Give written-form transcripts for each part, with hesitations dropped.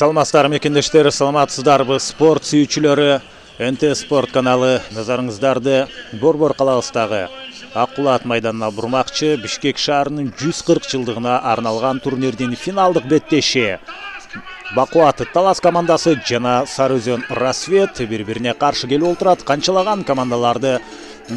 Саламатсыздар мекендештер, саламатсыздарбы спорт сүйүүчүлөрү. НТ Спорт каналы назарыңыздарды Борбор калабыздагы Аккулат майданына бурмакчы. Бишкек шаарынын 140 жылдыгына арналган турнирдин финалдык беттеши. Бакуат Талас командасы жана Сарыөзөн Рассвет бири-бирине каршы келип отурат. Канчалаган командаларды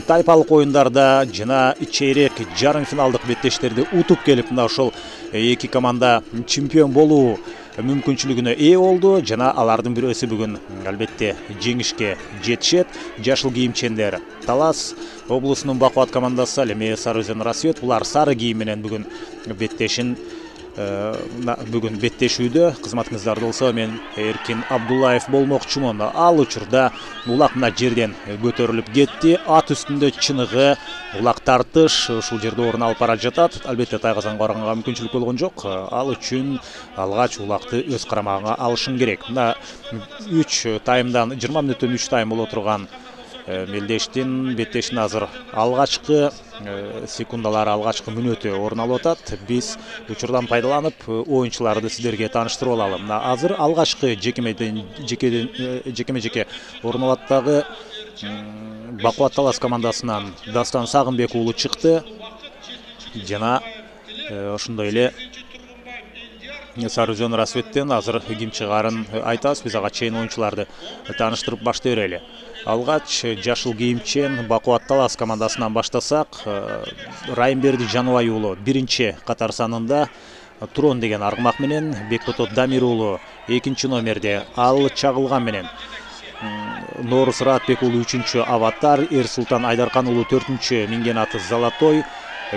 тайпалык оюндарда жана чейрек жарым финалдык беттештерди утуп келип, мына ошол эки команда чемпион болуу мүмкүнчүлүгүнө ээ болду жана алардын бирөөсү бүгүн албетте жеңишке жетишет. Жашыл кийимчендер Талас облусунун Бакуат командасы, ал эми Сарыөзөн Рассвет, булар сары кийим менен бүгүн беттешүүдө. Кызматыңыздарда болсо мен Эркин Абдуллаев болмокчумун. Ал учурда улак мына жерден көтөрүлүп кетти. Ат үстүндө чыныгы улак тартыш ушул жерде орун алып бара жатат. Албетте тайгазанга барганга мүмкүнчүлүк болгон жок. Ал үчүн алгач улакты өз карамагына алышың керек. Мына 3 таймдан 20 мүнөттөн 3 тайм боло турган мелдештин беттешин азыр алгачкы секундалары, алгачкы мүнөтү орун алып атат. Биз учурдан пайдаланып оюнчуларды сиздерге тааныштырып алалы. Мына азыр алгачкы жекеме-жеке орун алаттагы Бакуат Талас командасынан Дастан Сагынбек уулу чыкты. Жана ошондой эле Сарыөзөн Рассветтен азыр ким чыгарын айтабыз. Биз ага чейин оюнчуларды тааныштырып баштай берели. Алгач жашыл кийимчен Бакуат Талас командасынан баштасак, Райымберди Жаныбай уулу биринчи катар санында Турон деген аргымак менен, Бекбото Дамир уулу экинчи номерде ал чагылган менен, Норус Ратбек уулу үчүнчү Аватар, Эрсултан Айдаркан уулу төртүнчү минген аты Золотой,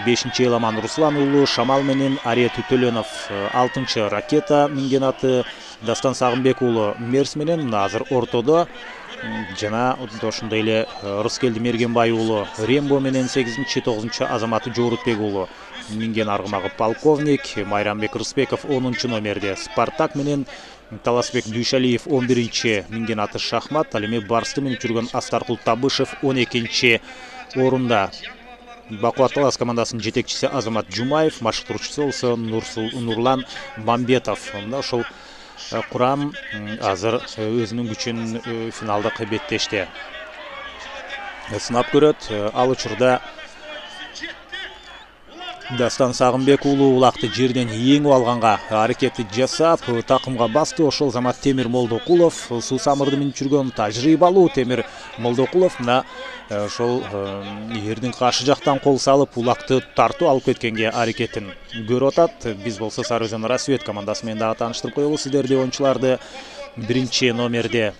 бешинчи Эламан Руслан уулу Шамал менен, Ария Төлөнов алтынчы Ракета минген аты Дастан Сагынбек уулу Мерс менен, азыр ортодо жана ошондой эле Рыскелди Мергенбай уулу Рембо менен 8-9 Азамат Жоорутбек уулу минген аргымагы полковник, Майрамбек Рыспеков 10 номерде Спартак менен, Таласбек Дүйшалиев 11 минген аты Шахмат, ал эми Барсты менен жүргөн Астаркул Табышев 12 орунда. Бакуат Талас командасынын жетекчиси Азамат Жумаев, машыктыруучусу болсо Нурлан Мамбетов. Мына ошол курам азыр өзүнүн күчүн финалдык беттеште сынап көрөт. Ал учурда Дастан Сагынбек уулу улакты жерден эңип алганга аракетти жасап, такымга басты. Ошол замат Темир Молдокулов, суу самырды минип жүргөн тажрыйбалуу Темир Молдокулов мына ошол эрдин каршы жактан кол салып улакты тартуу алып кеткенге аракетин көрүп атат. Биз болсо Сарыөзөн Рассвет командасы менен дагы тааныштырып коелу сиздерди. Оюнчуларды биринчи номерде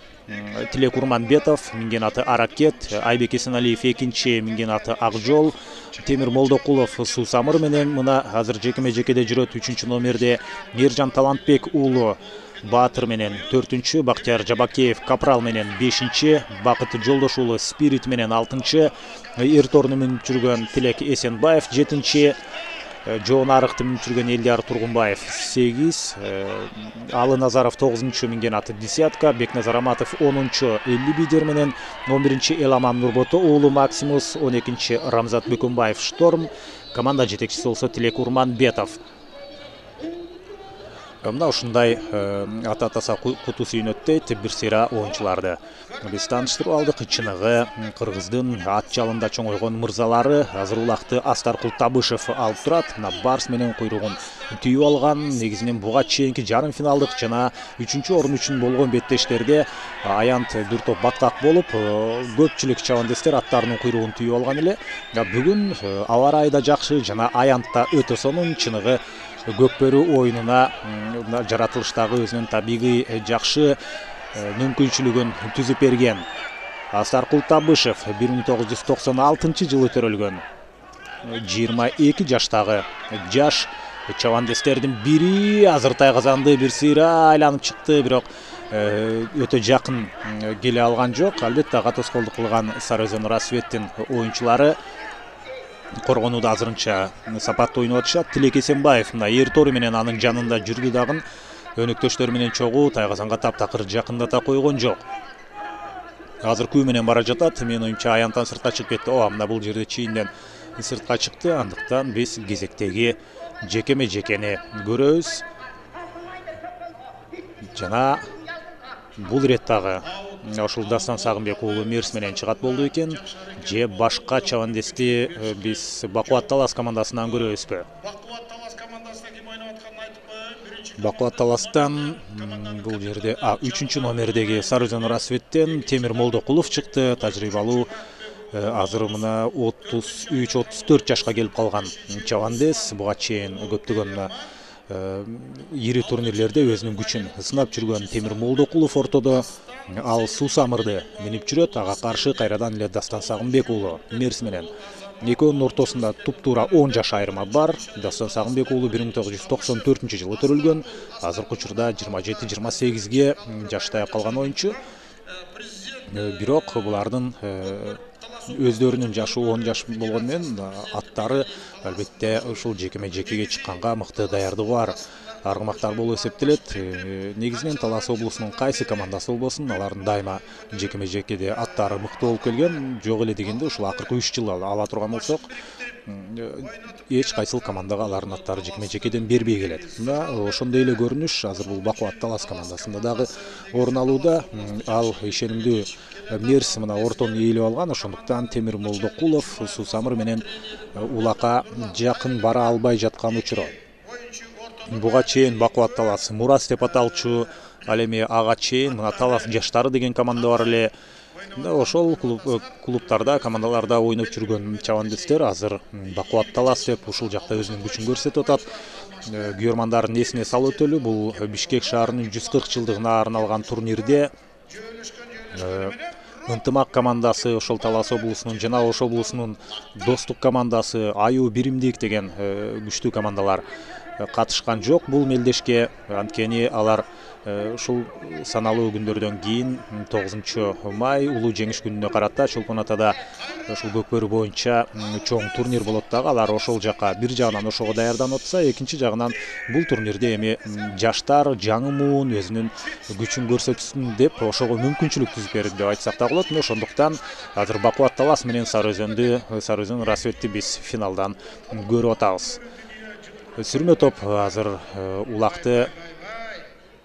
Тилек Урманбетов минген аты Аракет, Айбек Эсеналиев экинчи минген аты Акжол, Темир Молдокулов суу самыр менен мына азыр жекеме-жекеде жүрөт. 3 номерде Ержан Талантбек уулу Баатыр менен 4-чү, Бактияр Жабакеев Капрал менен 5-чи, Бакыт Жолдош уулу Спирит менен 6-чы, Эрторну менен жүргөн Тилек Эсенбаев 7-чи, Жоон Арыкты менен жүргөн Элдияр Тургунбаев 8, Алы Назаров 9-чу минген аты Десятка, Бекназар Аматов 10-чу Элли Бидер менен 11-чи Эламан Нурбото уулу Максимус, 12-чи Рамзат Бөкөнбаев Шторм, команда жетекчиси болсо Тилек Урманбетов. Мына ушундай ата-атаса куту сүйнөттөйт бир сыйра оюнчуларды биз тааныштырып алдык. Чыныгы кыргыздын ат жалында чоңойгон мырзалары азыр улакты Астаркул Табышев алып турат. Мына Барс менен куйругун түйүп алган. Негизинен буга чейинки жарым финалдык жана 3-чү орун үчүн болгон беттештерде аянт бир топ баткак болуп, көпчүлүк чабандестер аттарынын куйругун түйүп алган эле. Бүгүн аба ырайы да жакшы жана аянтта өтө сонун. Чыныгы көкбөрү оюнуна жаратылыштагы өзүнүн табигый жакшы мүмкүнчүлүгүн түзүп берген Астаркул Табышев 1996-жылы төрөлгөн 22 жаштагы жаш чабандестердин бири азыр тайгазанды бир сыйра айланып чыкты, бирок өтө жакын келе алган жок. Албетте ага тоскоолдук кылган Сарыөзөн Рассветтин оюнчулары коргонууда азырынча сапаттуу ойноп атышат. Тилек Эсенбаев мына Эртори менен анын жанында жүрдү дагы өнөктөштөр менен чогуу тайгазанга таптакыр жакындата койгон жок. Азыр күү менен бара жатат. Менин оюмча аянтан сыртка чыгып кетти. Мына бул жерде чийинден сыртка чыкты. Андыктан биз кезектеги жекеме-жекени көрөбүз. жана бул рет дагы ошол Дастан Сагынбек уулу Мерс менен чыгат болду экен. Же башка чабандести биз Бакубат Талас командасынан көрөбүзбү? Бакубат Таластан бул жерде 3-чү номердеги Сарыөзөн Рассветтен Темир Молдокулов чыкты. Тажрыйбалуу азыр мына 33-34 жашка келип калган чабандес. Буга чейин көптөгөн ири турнирлерде өзүнүн күчүн сынап жүргөн Темир Молдокулов ортодо ал Суусамырды минип жүрөт. Ага каршы кайрадан эле Дастан Сагынбек уулу Мерс менен. Экөөнүн ортосунда туп-туура 10 жаш айырма бар. Дастан Сагынбек уулу 1994-жылы төрөлгөн. Азыркы учурда 27-28ге жаштайып калган оюнчу. Бирок булардын өздөрүнүн жашы 10 жаш болгону менен аттары албетте ушул жекеме-жекеге чыкканга мыкты даярдыгы бар аргымактар болуп эсептелет. Негизинен Талас облусунун кайсы командасы болбосун, алардын дайыма жекеме-жекеде аттары мыкты болуп келген. Жок эле дегенде ушул акыркы 3 жыл ала турган болсок, эч кайсыл командага алардын аттары жекеме-жекеден бербей келет. Мына ошондой эле көрүнүш азыр бул Бакубат Талас командасында дагы орун алууда. Ал ишенимдүү Мерс мына ортону ээлеп алган. Ошондуктан Темир Молдокулов Суусамыр менен улакка жакын бара албай жаткан учуру. Буга чейин Бакубат Талас Мурас деп аталчу, ал эми ага чейин мына Талас жаштары деген команда бар эле. Ошол клубтарда, командаларда ойноп жүргөн чабандестер азыр Бакубат Талас деп ушул жакта өзүнүн күчүн көрсөтүп атат. Күйөрмандардын эсине салып өтөлү, бул Бишкек шаарынын 140 жылдыгына арналган турнирде Ынтымак командасы, ошол Талас облусунун жана Ош облусунун Достук командасы, Аюу Биримдик деген күчтүү командалар катышкан жок бул мелдешке. Анткени алар ушул саналуу күндөрдөн кийин 9 май улуу жеңиш күнүнө карата Чолпон Атада ушул көкбөрү боюнча чоң турнир болот дагы. Алар ошол жака бир жагынан ошого даярданып атса, экинчи жагынан бул турнирде эми жаштар жаңы муун өзүнүн күчүн көрсөтсүн деп ошого мүмкүнчүлүк түзүп берди деп айтсак да болот. Ошондуктан азыр Бакубат Талас менен Сарыөзөн Рассветти биз финалдан көрүп атабыз. Сүрмө топ азыр улакты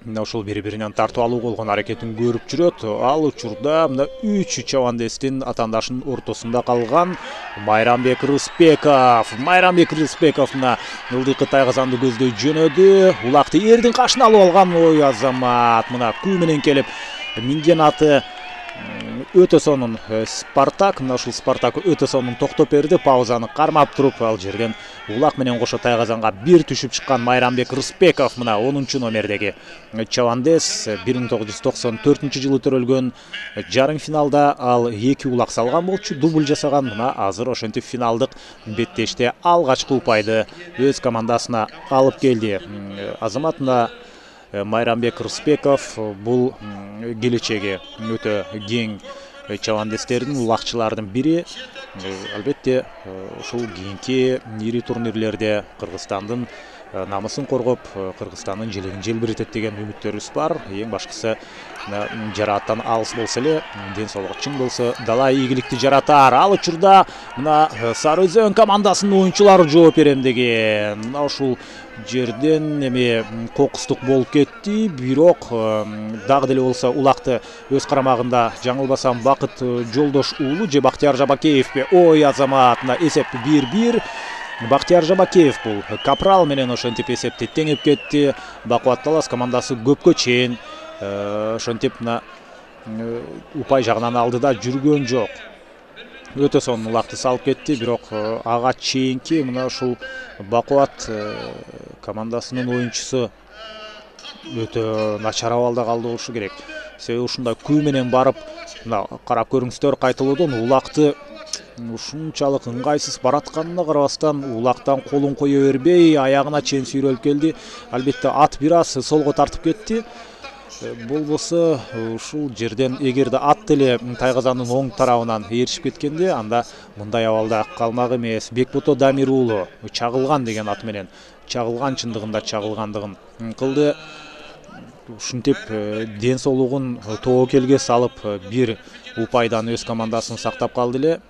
ошол бири-биринен тартып алуу болгон аракетин көрүп жүрөт. Ал учурда мына 3 чабандестин атаандашынын ортосунда калган Майрамбек Рыспеков. Майрамбек Рыспеков мына ылдыйкы тайгазанды көздөй жөнөдү. Улакты эрдин кашына алып алган. Ой азамат, мына күү менен келип минген аты өтө сонун Спартак. Мына ушул Спартак өтө сонун токтоп берди. Паузаны кармап туруп ал жерден улак менен кошо тайгазанга бир түшүп чыккан Майрамбек Рыспеков мына 10 номердеги чабандес 1994-жылы төрөлгөн. Жарым финалда ал 2 улак салган болчу, дубль жасаган. Мына азыр ошентип финалдык беттеште алгачкы упайды өз командасына алып келди. Азамат мына Майрамбек Рыспеков бул келечеги өтө кең чабандестердин, улакчылардын бири. Албетте ушул кийинки ири турнирлерде Кыргызстандын намысын коргоп, Кыргызстандын желегин желбиретет деген үмүттөрүбүз бар. Эң башкысы жарааттан алыс болсо эле, ден соолугу чың болсо дала ийгиликти жаратар. Ал учурда мына Сарыөзөн командасынын оюнчулары жооп берем деген. Мына ушул жерден эми кокустук болуп кетти. Бирок дагы деле болсо улакты өз карамагында жаңылбасам Бакыт Жолдош уулу же Бактияр Жабакеевпи. Ой азамат, мына эсепти 1-1. Бактияр Жабакеев бул Капрал менен ошентип эсепти теңеп кетти. Бакубат Талас командасы көпкө чейин ошентип мына упай жагынан алдыда жүргөн жок. Өтө сонун улакты салып кетти, бирок ага чейинки мына ушул Бакубат командасынын оюнчусу өтө начар абалда калды болушу керек. Себеби ушундай күү менен барып мына карап көрүңүздөр, кайталоодон улакты ушунчалык ыңгайсыз баратканына карабастан улактан колун кое бербей аягына чейин сүйрөлүп келди. Албетте ат бир аз солго тартып кетти. Болбосо ушул жерден эгерде ат деле тайгазандын оң тарабынан ээрчип кеткенде, анда мындай абалда калмак эмес. Бекбото Дамир уулу чагылган деген ат менен чагылган, чындыгында чагылгандыгын кылды. Ушинтип ден соолугун тобокелге салып бир упайдан өз командасын сактап калды эле.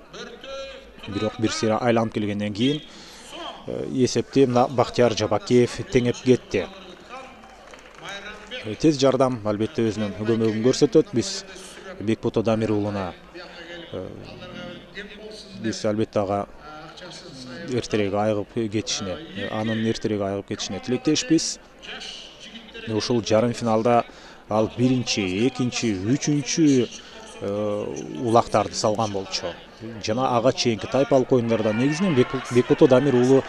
Бирок бир сыйра айланып келгенден кийин эсепти мына Бактияр Жабакеев теңеп кетти. тез жардам албетте өзүнүн көмөгүн көрсөтөт. Биз Бекбото Дамир уулуна биз албетте ага эртерээк айыгып кетишине, анын эртерээк айыгып кетишине тилектешпиз. Ушул жарым финалда ал биринчи, экинчи, үчүнчү улактарды салган болчу. Жана ага чейинки тайпалык оюндарда негизинен Бекбото Дамир уулу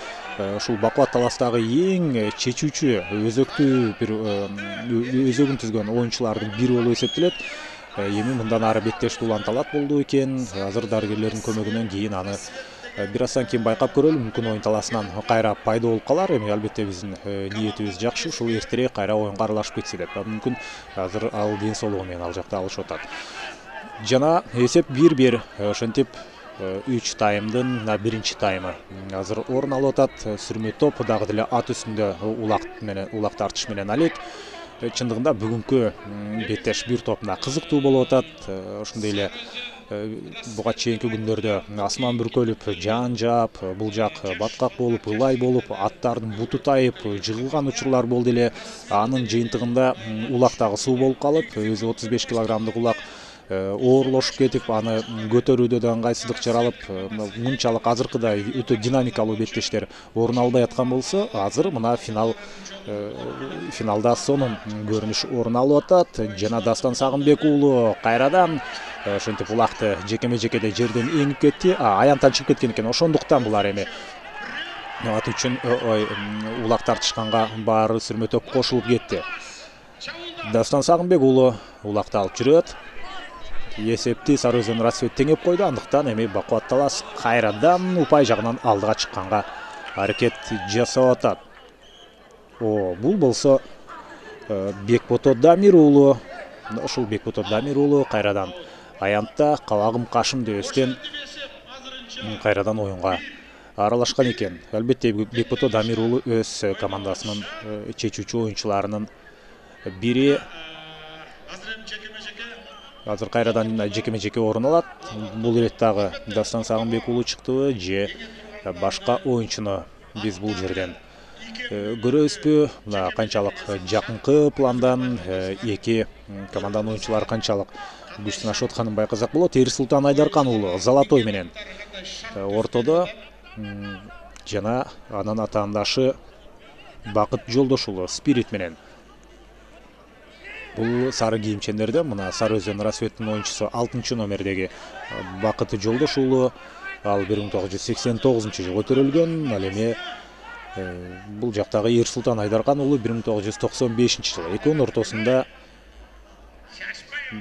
ушул бакубат таластагы эң чечүүчү, өзөктүү бир өзөгүн түзгөн оюнчулардын бири болуп эсептелет. Эми мындан ары беттештүү уланталат болду экен. Азыр дарыгерлердин көмөгүнөн кийин аны бир аздан кийин байкап көрөлү. Мүмкүн оюн талаасынан кайра пайда болуп калар. Эми албетте биздин ниетибиз жакшы, ушул эртерээк кайра оюнга аралашып кетсе деп. Мүмкүн азыр ал ден соолугу менен ал жакта алышып атат. Жана эсеп 1-1. Ошентип 3 таймдын биринчи таймы азыр орун алып атат. Сүрмө топ дагы деле ат үстүндө улак тартыш менен алек. Чындыгында бүгүнкү беттеш бир топунда кызыктуу болуп атат. Ошондой эле буга чейинки күндөрдө асман бүркөлүп, жаан жаап, бул жак баткак болуп, ылай болуп, аттардын буту тайып, жыгылган учурлар болду эле. Анын жыйынтыгында улактагы суу болуп калып, өзү 35 килограммдык улак оорлошуп кетип, аны көтөрүүдө да ыңгайсыздык жаралып, мынчалык азыркыдай өтө динамикалуу беттештер орун албай аткан болсо, азыр мына финалда сонун көрүнүш орун алып атат. Жана Дастан Сагынбек уулу кайрадан ошентип улакты жекеме-жекеде жерден эңип кетти. Аянтан чыгып кеткен экен. Ошондуктан булар эми ат үчүн улак тартышканга баары сүрмө топ кошулуп кетти. Дастан Сагынбек уулу улакты алып жүрөт. Эсепти Сары Өзөн Расвет теңеп койду. Андыктан эми бакубат талас кайрадан упай жагынан алдыга чыкканга аракет жасап атат. Бул болсо Бекбото Дамир уулу. Ушул Бекбото Дамир уулу кайрадан аянтта кабагым кашым дебестен кайрадан оюнга аралашкан экен. Албетте Бекбото Дамир уулу өз командасынын чечүүчү оюнчуларынын бири. Азыр кайрадан жекеме-жеке орун алат. Бул ирет дагы Дастан Сагынбек уулу чыктыбы же башка оюнчуну биз бул жерден көрөбүзбү? Канчалык жакынкы пландан эки команданын оюнчулары канчалык күч сынашып атканын байкасак болот. Эрсултан Айдаркан уулу Золотой менен ортодо, жана анын атаандашы Бакыт Жолдош уулу Спирит менен. Бул сары кийимчендерде мына Сары Өзөн Расветтин оюнчусу 6 номердеги Бакыт Жолдош уулу, ал 1989-жылы көтөрүлгөн. Ал эми бул жактагы Эрсултан Айдаркан уулу 1995-жылы. Экөөнүн ортосунда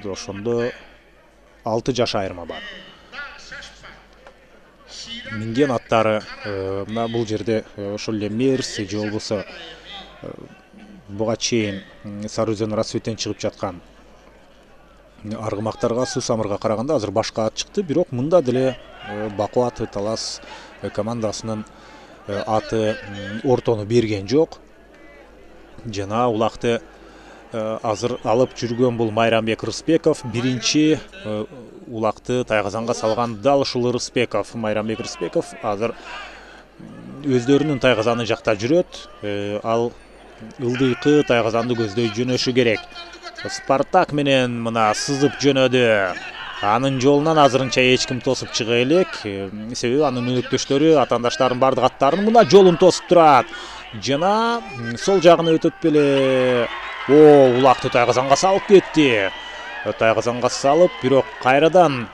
ошондо 6 жаш айырма бар. Минген аттары мына бул жерде ошол эле Мерси же болбосо буга чейин Сары Өзөн Расветтен чыгып жаткан аргымактарга, Сусамырга караганда азыр башка ат чыкты. Бирок мында деле бакубат талас командасынын аты ортону берген жок. Жана улакты азыр алып жүргөн бул Майрамбек Рыспеков. Биринчи улакты тайгазанга салган дал ушул Рыспеков. Майрамбек Рыспеков азыр өздөрүнүн тайгазаны жакта жүрөт. Ал ылдыйкы тайгазанды көздөй жөнөшү керек. Спартак менен мына сызып жөнөдү. Анын жолунан азырынча эч ким тосуп чыга элек. Себеби анын өнөктөштөрү, атаандаштарынын бардык аттарынын мына жолун тосуп турат. Жана сол жагына өтөт беле. Улакты тайгазанга салып кетти. Тайгазанга салып, бирок кайрадан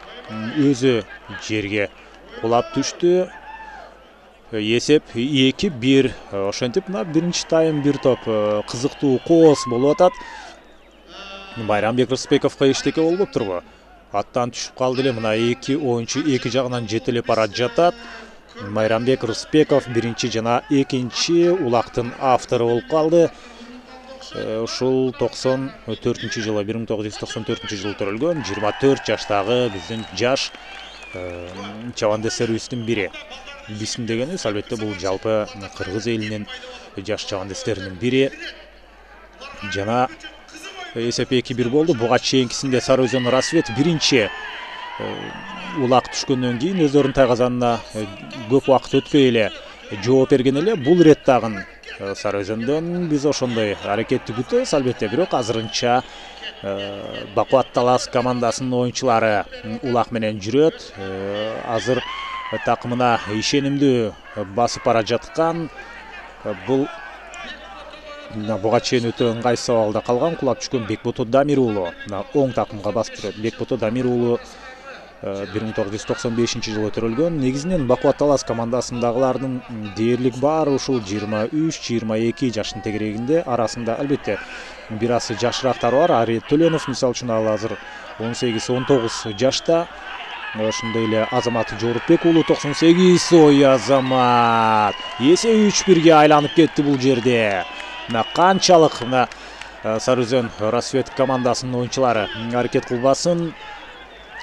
өзү жерге кулап түштү. Эсеп 2-1. Ошентип мына биринчи тайм бир топ кызыктуу кооз болуп атат. Майрамбек Рыспековго эчтеке болбоптурбу? Аттан түшүп калды эле. Мына эки оюнчу эки жагынан жетелеп бара жатат. Майрамбек Рыспеков биринчи жана экинчи улактын автору болуп калды. Ушул 94-жылы, 1994-жылы төрөлгөн 24 жаштагы биздин жаш чабандестерибиздин бири. Биздин дегенибиз албетте бул жалпы кыргыз элинин жаш чабандестеринин бири. Жана эсеп 2-1 болду. Буга чейинкисинде Сары Өзөн Расвет биринчи улак түшкөндөн кийин өздөрүнүн тайгазанына көп убакыт өтпөй эле жооп берген эле. Бул рет дагы Сары Өзөндөн биз ошондой аракетти күтөбүз. Албетте, бирок азырынча Бакубат Талас командасынын оюнчулары улак менен жүрөт. Азыр такымына ишенимдүү басып бара жаткан. Бул буга чейин өтө ыңгайсыз абалда калган кулап түшкөн Бекбото Дамир уулу оң такымга басып жүрөт. Бекбото Дамир уулу 1995 жылы төрөлгөн. Негизинен Бакубат Талас командасындагылардын дээрлик баары ушул 23-22 жаштын тегерегинде. Арасында албетте бир аз жашырактары бар. Ари Төленов мисалы үчүн ал азыр 18-19 жашта. Ошондой эле Азамат Жорукбек уулу 98. Ой, Азамат эсе 3-1-ге айланып кетти бул жерде. Канчалык Сары Өзөн Рассвет командасынын оюнчулары аракет кылбасын.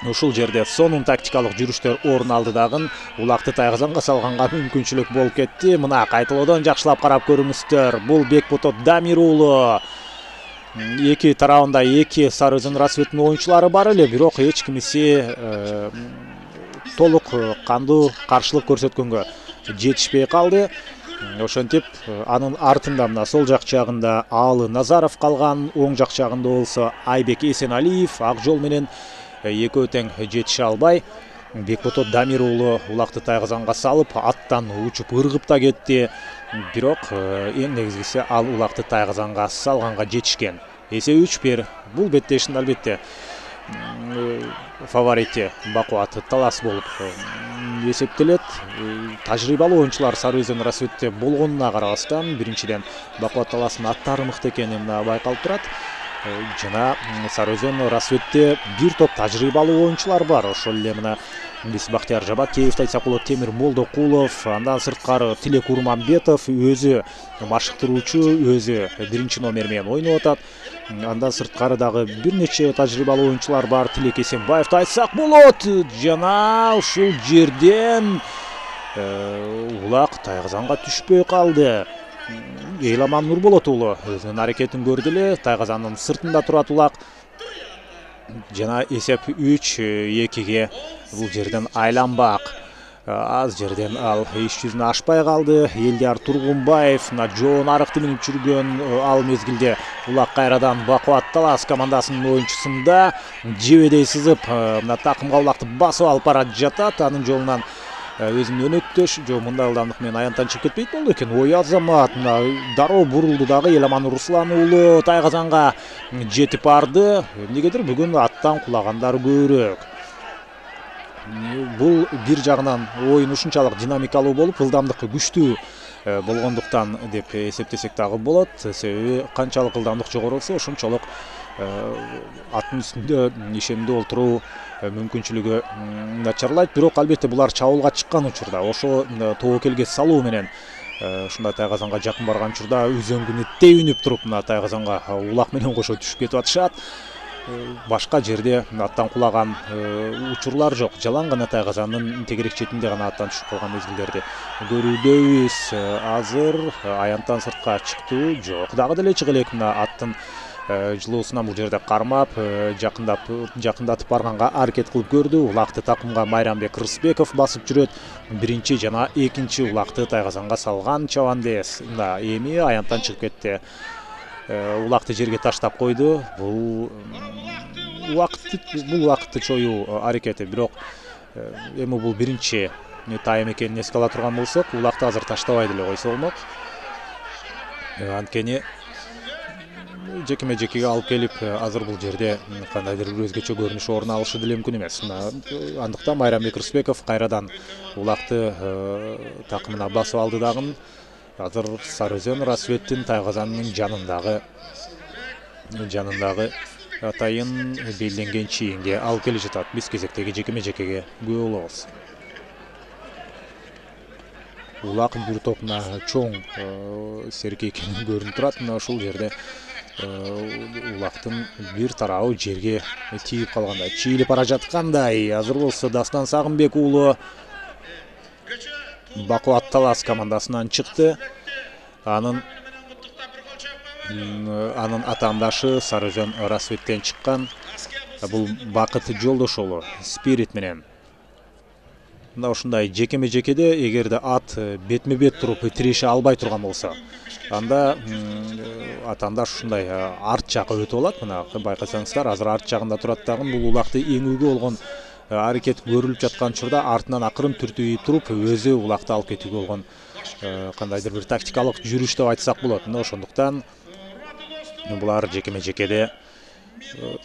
Ушул жерде сонун тактикалык жүрүштөр орун алды дагы. Улакты тайгазанга салганга мүмкүнчүлүк болуп кетти. Мына кайталоодон жакшылап карап көрүңүздөр. Бул Бекбото Дамир уулу. Эки тарабында эки Сары Өзөн Рассветтин оюнчулары бар эле, бирок эч кимиси толук кандуу каршылык көрсөткөнгө жетишпей калды. Ошентип анын артында мына сол жак жагында Аалы Назаров калган, оң жак жагында болсо Айбек Эсеналиев ак жол менен экөө тең жетише албай. Бекбото Дамир уулу улакты тайгазанга салып, аттан учуп ыргып да кетти. Бирок эң негизгиси ал улакты тайгазанга салганга жетишкен. Эсе 3-1. Бул беттештин албетте фаворити Бакубат Талас болуп эсептелет. Тажрыйбалуу оюнчулар Сары Өзөн Рассветте болгонуна карабастан, биринчиден Бакубат Таластын аттары мыкты экени байкалып турат. Жана Сары Өзөн Рассветте бир топ тажрыйбалуу оюнчулар бар. Ошол эле мына биз Бактияр Жабакеев айтсак болот, Темир Молдокулов, андан сырткары Тилек Урманбетов өзү машыктыруучу, өзү биринчи номер менен ойноп атат. Андан сырткары дагы бир нече тажрыйбалуу оюнчулар бар. Тилек Эсенбаевди айтсак болот. Жана ушул жерден улак тайгазанга түшпөй калды. Эйламан Нурболот уулу өзүнүн аракетин көрдү эле. Тайгазандын сыртында турат улак. Жана эсеп 3-2-ге бул жерден айланбак. Аз жерден ал иш жүзүнө ашпай калды. Элдияр Тургунбаев жоон арыкты минип жүргөн ал мезгилде улак кайрадан Бакубат Талас командасынын оюнчусунда жебедей сызып мына такымга улакты басып алып бара жатат. Анын жолунан өзүнүн өнөктөш мындай ылдамдык менен аянттан чыгып кетпейт болду экен. Ой, Азамат дароо бурулду дагы. Эламан Руслан уулу тайгазанга жетип барды. Эмнегедир бүгүн аттан кулагандар көбүрөөк. Бул бир жагынан оюн ушунчалык динамикалуу болуп, ылдамдыкы күчтүү болгондуктан деп эсептесек дагы болот. Себеби канчалык ылдамдык жогору болсо, ошончолук аттын үстүндө ишенимдүү олтуруу мүмкүнчүлүгү начарлайт. Бирок албетте булар чабуулга чыккан учурда, ошо тобокелге салуу менен ушундай тайгазанга жакын барган учурда үзөңгүнү тебинип туруп мына тайгазанга улак менен кошо түшүп кетип атышат. Башка жерде аттан кулаган учурлар жок. Жалаң гана тайгазанын тегерек четинде гана аттан түшүп калган мезгилдерди көрүүдөбүз. Азыр аянттан сыртка чыктуу жок. Дагы деле чыга элек мына аттын жылуусунан бул жерде кармап, жакындатып барганга аракет кылып көрдү. Улакты такымга Майрамбек Рысбеков басып жүрөт. Биринчи жана экинчи улакты тайгазанга салган Чавандес эми аянттан чыгып кетти. Улакты жерге таштап койду. Бул убакытты чоюу аракети. Бирок эми бул биринчи тайм экенин эске ала турган болсок, улакты азыр таштабай деле койсо болмок. Анткени жекеме-жекеге алып келип, азыр бул жерде кандайдыр бир өзгөчө көрүнүш орун алышы деле мүмкүн эмес. Андыктан Майрамбек Рысбеков кайрадан улакты такымына басып алды дагы. Азыр Сары Өзөн Рассветтин тайгазанынын жанындагы атайын белгиленген чийинге алып келе жатат. Биз кезектеги жекеме-жекеге күбө болобуз. Улак бир топуна чоң серке экени көрүнүп турат. Мына ушул жерде улактын бир тарабы жерге тийип калгандай, чийилип бара жаткандай. Азыр болсо Дастан Сагынбек уулу Бакубат Талас командасынан чыкты. Анын атаандашы Сары Өзөн Рассветтен чыккан. Бул Бакыт Жолдошулу Спирит менен мына ушундай жекеме-жекеде эгерде ат бетме-бет туруп тиреше албай турган болсо, анда атандаш ушундай арт жакка өтүп алат. Мына байкасаңыздар, азыр арт жагында турат дагы. Бул улакты эңүүгө болгон аракет көрүлүп жаткан учурда артынан акырын түртүй туруп өзү улакты алып кетүүгө болгон кандайдыр бир тактикалык жүрүш деп айтсак болот. Мына ошондуктан булар жекеме-жекеде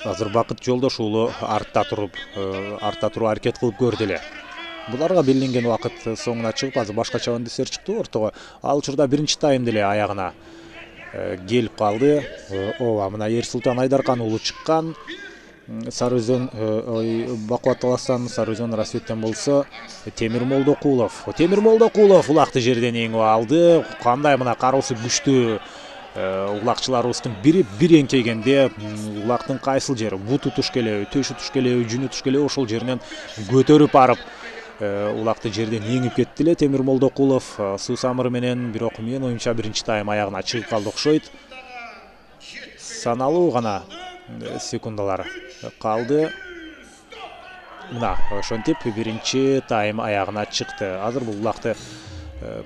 азыр Бакыт Жолдош уулу артта туруп аракет кылып көрдү эле. Буларга белгиленген убакыт соңуна чыгып, азыр башкача өндүсөр чыкты ортого. Ал учурда биринчи таймда эле аягына келип калды. Ооба, мына Эрсултан Айдаркан уулу чыккан. Сары Өзөн Бакубат Таластан, Сары Өзөн Расветтен болсо Темир Молдокулов. Темир Молдокулов улакты жерден эңип алды. Кандай мына кароосу күчтүү улакчыларыбыздын бири бир эңкейгенде улактын кайсыл жери, буту туш келеби, төшү туш келеби, жүнү туш келеби, ошол жеринен көтөрүп барып улакты жерден эңип кетти эле Темир Молдокулов. Суусамыр менен, бирок менин оюмча биринчи тайм аягына чыгып калды окшойт. Саналуу гана секундалар калды. Мына ошентип биринчи тайм аягына чыкты. Азыр бул улакты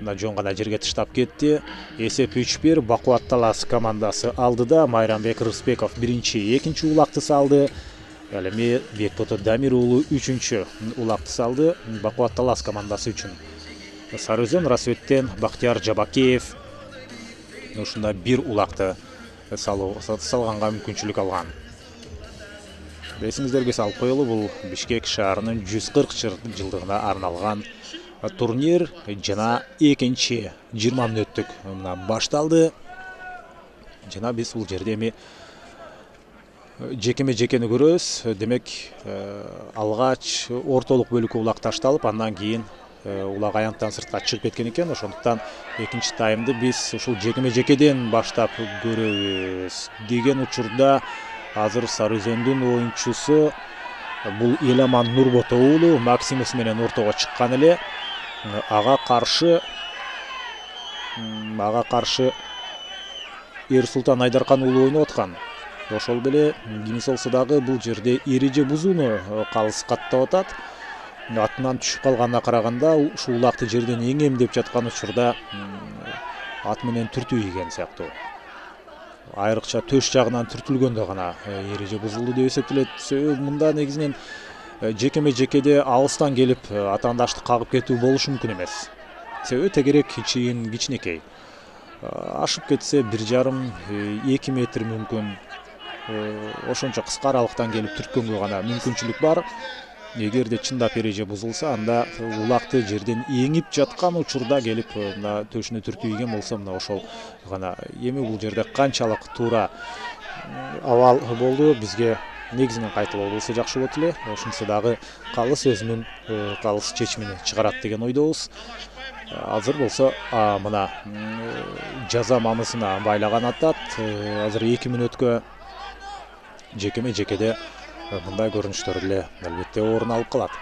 мына жон гана жерге таштап кетти. Эсеп 3-1 Бакубат Талас командасы алдыда. Майрамбек Рыспеков биринчи, экинчи улакты салды. Ал эми Бекбото Дамир уулу үчүнчү улакты салды Бакубат Талас командасы үчүн. Сары Өзөн Расветтен Бактияр Жабакеев ушунда бир улакты салганга мүмкүнчүлүк алган. Эсиңиздерге салып коелу, бул Бишкек шаарынын 140 жылдыгына арналган турнир жана экинчи 20 мүнөттүк мына башталды. Жана биз бул жерде эми жекеме-жекени көрөбүз. Демек, алгач ортолук бөлүккө улак ташталып, андан кийин улак аянттан сыртка чыгып кеткен экен. Ошондуктан экинчи таймды биз ушул жекеме-жекеден баштап көрөбүз деген учурда азыр Сары Өзөндүн оюнчусу бул Эламан Нурбото уулу Максимус менен ортого чыккан эле. Ага каршы Эрсултан Айдаркан уулу ойноп аткан. Ошол беле кимиси болсо дагы бул жерде эреже бузууну калыс каттап атат. Атынан түшүп калганына караганда ушул улакты жерден эңем деп жаткан учурда ат менен түртүү ийген сыяктуу. Айрыкча төш жагынан түртүлгөндө гана эреже бузулду деп эсептелет. Мында негизинен жекеме-жекеде алыстан келип атаандашты кагып кетүү болушу мүмкүн эмес. Себеби тегерек чейин кичинекей. Ашып кетсе 1,5-2 метр мүмкүн. Ошончо кыска аралыктан келип түрткөнгө гана мүмкүнчүлүк бар. Эгерде чындап эреже бузулса, анда улакты жерден эңип жаткан учурда келип мына төшүнө түртүү ийген болсо, мына ошол гана. Эми бул жерде канчалык туура абал болду, бизге негизинен кайталоо болсо жакшы болот эле. Ошонсо дагы калыс өзүнүн калыс чечимин чыгарат деген ойдобуз. Азыр болсо мына жаза мамысына байлаган атат. Азыр 2 мүнөткө жекеме-жекеде мындай көрүнүштөр эле албетте орун алып калат.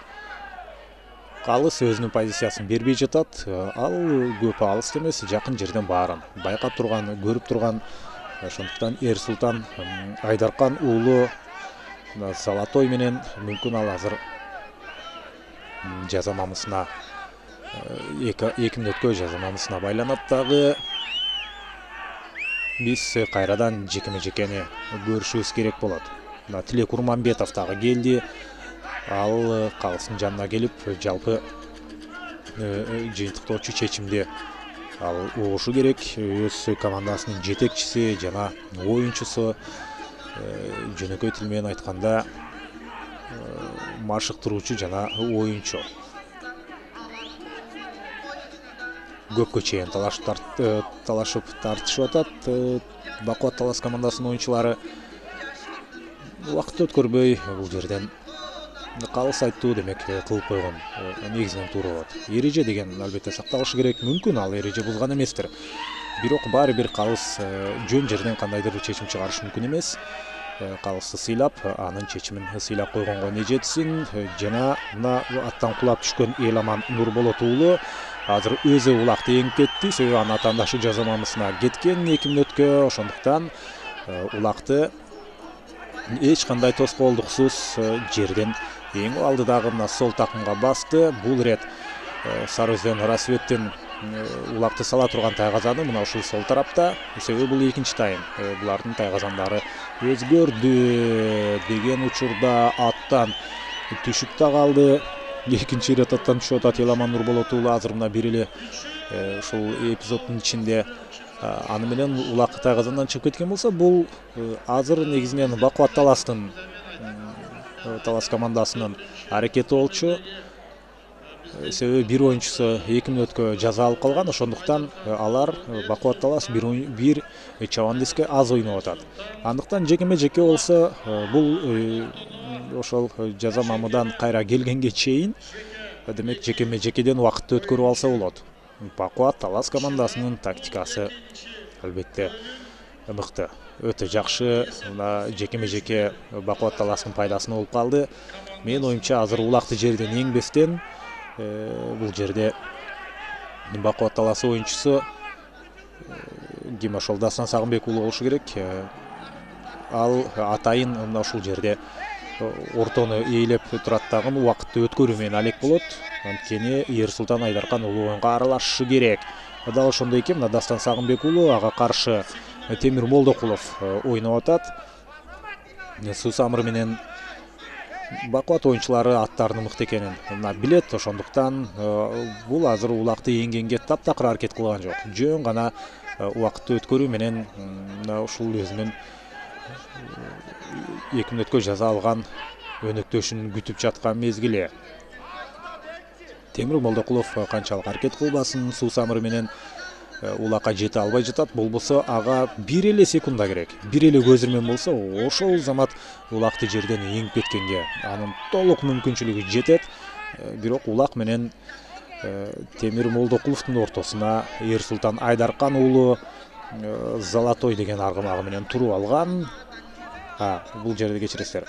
Калыс өзүнүн позициясын бербей жатат. Ал көп алыс эмес, жакын жерден баарын байкап турган, көрүп турган. Ошондуктан Эрсултан Айдаркан уулу Золотой менен мүмкүн ал азыр жаза мамысына 2 мүнөткө жаза мамысына байланат дагы. Биз кайрадан жекеме-жекени көрүшүбүз керек болот. Тилек Урманбетов дагы келди. Ал калыстын жанына келип, жалпы жыйынтыктоочу чечимди ал угушу керек. Өз командасынын жетекчиси жана оюнчусу, жөнөкөй тил менен айтканда машыктыруучу жана оюнчу. Көпкө чейин талашып тартышып атат. Бакубат Талас командасынын оюнчулары убакыт өткөрбөй бул жерден калыс айттуу демек кылып койгон негизинен туура болот. Эреже деген албетте сакталышы керек. Мүмкүн ал эреже бузган эместир. Бирок баары бир калыс жөн жерден кандайдыр бир чечим чыгарыш мүмкүн эмес. Калысты сыйлап, анын чечимин сыйлап койгонго не жетсин. Жана мына аттан кулап түшкөн Эламан Нурболот уулу азыр өзү улакты эңип кетти. Себеби анын атаандашы жаза мамысына кеткен 2 мүнөткө. Ошондуктан улакты эч кандай тоскоолдуксуз жерден эң алдыдагы мына сол такымга басты. Бул рет Сары Өзөн Рассветтин улакты сала турган тайгазаны мына ушул сол тарапта. Себеби бул экинчи тайм. Булардын тайгазандары өзгөрдү деген учурда аттан түшүп да калды. Экинчи рет аттан түшүп атат Еламан Нурболот уулу. Азыр мына бир эле ушул эпизоддун ичинде аны менен улакты тайгазандан чыгып кеткен болсо, бул азыр негизинен Бакубат Таластын Талас командасынын аракети болчу. Себеби бир оюнчусу 2 мүнөткө жаза алып калган, ошондуктан алар Бакубат Талас бир чабандеске аз ойноп атат. Андыктан жекеме-жеке болсо бул ошол жаза мамыдан кайра келгенге чейин демек жекеме-жекеден убакытты өткөрүп алса болот. Бакубат Талас командасынын тактикасы албетте мыкты, өтө жакшы. Мына жекеме-жеке Бакубат Таластын пайдасына болуп калды. Мен оюмча азыр улакты жерден эңбестен бул жерде Бакубат Талас оюнчусу ким ошол Дастан Сагынбек уулу болушу керек. Ал атайын мына ушул жерде ортону ээлеп турат дагы убакытты өткөрүү менен алек болот. Анткени Ерсултан Айдаркан уулу оюнга аралашышы керек. Дал ошондой экен, мына Дастан Сагынбек уулу ага каршы Темир Молдокулов ойноп атат. Сусамыр менен Бакубат оюнчулары аттарынын мыкты экенин билет, ошондуктан бул азыр улакты эңгенге таптакыр аракет кылган жок. Жөн гана убакытты өткөрүү менен ушул өзүнүн 2 мүнөткө жаза алган өнөктөшүн күтүп жаткан мезгили. Темир Молдокулов канчалык аракет кылбасын, Сусамыр менен улакка жете албай жатат. Болбосо ага бир эле секунда керек. Бир эле көзүрмөн болсо, ошол замат улакты жерден эңип кеткенге анын толук мүмкүнчүлүгү жетет. Бирок улак менен Темир Молдокуловдун ортосуна Ерсултан Айдаркан уулу Золотой деген аргымагы менен туруп алган. Бул жерде кечиресиздер.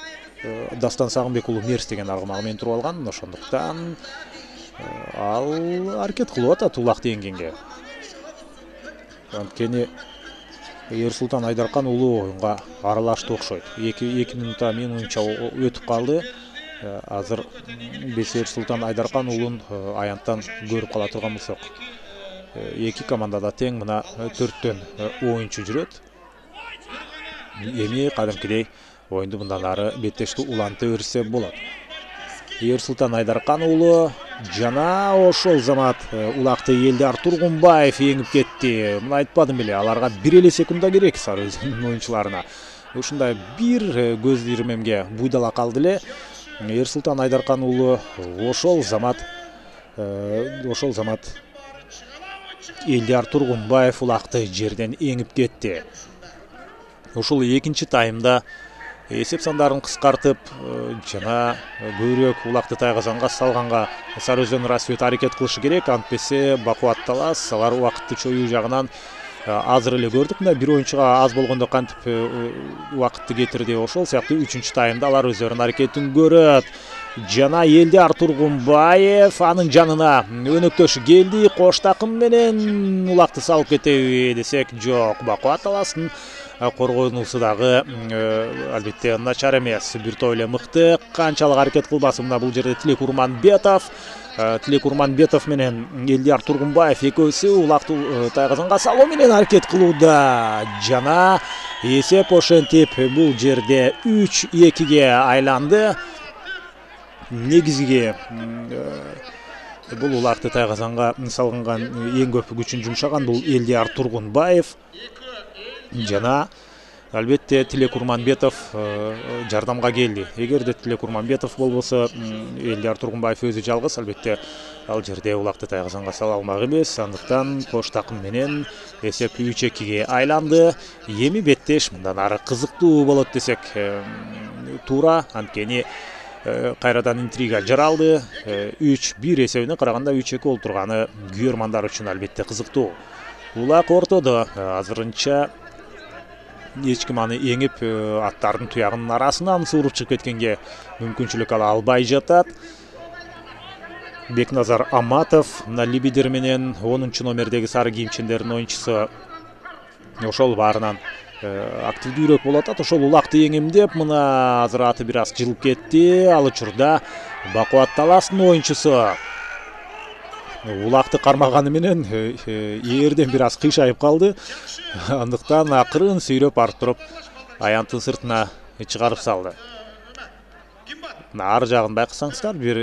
Дастан Сагынбек уулу Мерс деген аргымагы менен туруп алган. Ошондуктан ал аракет кылып атат улакты эңгенге. Анткени Ерсултан Айдаркан уулу оюнга аралашты окшойт. 2 мүнөттө менин оюнча өтүп калды. Азыр биз Ерсултан Айдаркан уулун аянттан көрүп кала турган болсок, эки командада тең мына 4төн оюнчу жүрөт. Эми кадимкидей оюнду мындан ары беттештүү уланта берсе болот. Ерсултан Айдаркан уулу жана ошол замат улакты Элдар Тургунбаев эңип кетти. Мына айтпадым беле, аларга бир эле секунда керек Сары Өзөнүн оюнчуларына. Ушундай бир көз ирмемге буйдала калды эле. Ерсултан Айдаркан уулу ошол замат Элдар Тургунбаев улакты жерден эңип кетти. Ушул экинчи таймда эсеп сандарын кыскартып жана көбүрөөк улакты тайгазанга салганга Сары Өзөн Рассвет аракет кылышы керек. Антпесе Бакубат Талас алар убакытты чоюу жагынан азыр эле көрдүк. Мына бир оюнчуга аз болгондо кантип убакытты кетирди. Ошол сыяктуу 3-чү таймда алар өздөрүнүн аракетин көрөт. Жана Элдар Тургунбаев анын жанына өнөктөшү келди. Кош такым менен улакты салып кетеби десек, жок. Бакубат Таластын коргонуусу дагы албетте начар эмес. Бир топ эле мыкты. Канчалык аракет кылбасын, мына бул жерде Тилек Урманбетов менен Элдар Тургунбаев экөөсү улакты тайгазанга салуу менен аракет кылууда. Жана эсеп ошентип бул жерде 3-2-ге айланды. Негизги бул улакты тайгазанга салган эң көп күчүн жумшаган бул Элдар Тургунбаев. Жана албетте Тилек Урманбетов жардамга келди. Эгерде Тилек Урманбетов болбосо, Элдар Тургунбаев өзү жалгыз, албетте ал жерде улакты тайгазанга сала алмак эмес. Андыктан кош такым менен эсеп 3-2-ге айланды. Эми беттеш мындан ары кызыктуу болот десек туура. Анткени кайрадан интрига жаралды. 3-1 эсебине караганда 3-2 болуп турганы күйөрмандар үчүн албетте кызыктуу. Улак ортодо азырынча эч ким аны эңип аттардын туягынын арасынан сууруп чыгып кеткенге мүмкүнчүлүк ала албай жатат. Бекназар Аматов мына Либидер менен 10-номердеги сары кийимчендердин оюнчусу ошол баарынан активдүүрөөк болуп атат. Ошол улакты эңемдеп, мына азыр аты бир аз жылып кетти. Ал учурда Бакубат Таластын оюнчусу улакты кармаганы менен ээрден бир аз кыйшайып калды. Андыктан акырын сүйрөп барып туруп аянттын сыртына чыгарып салды. Ар жагын байкасаңыздар, бир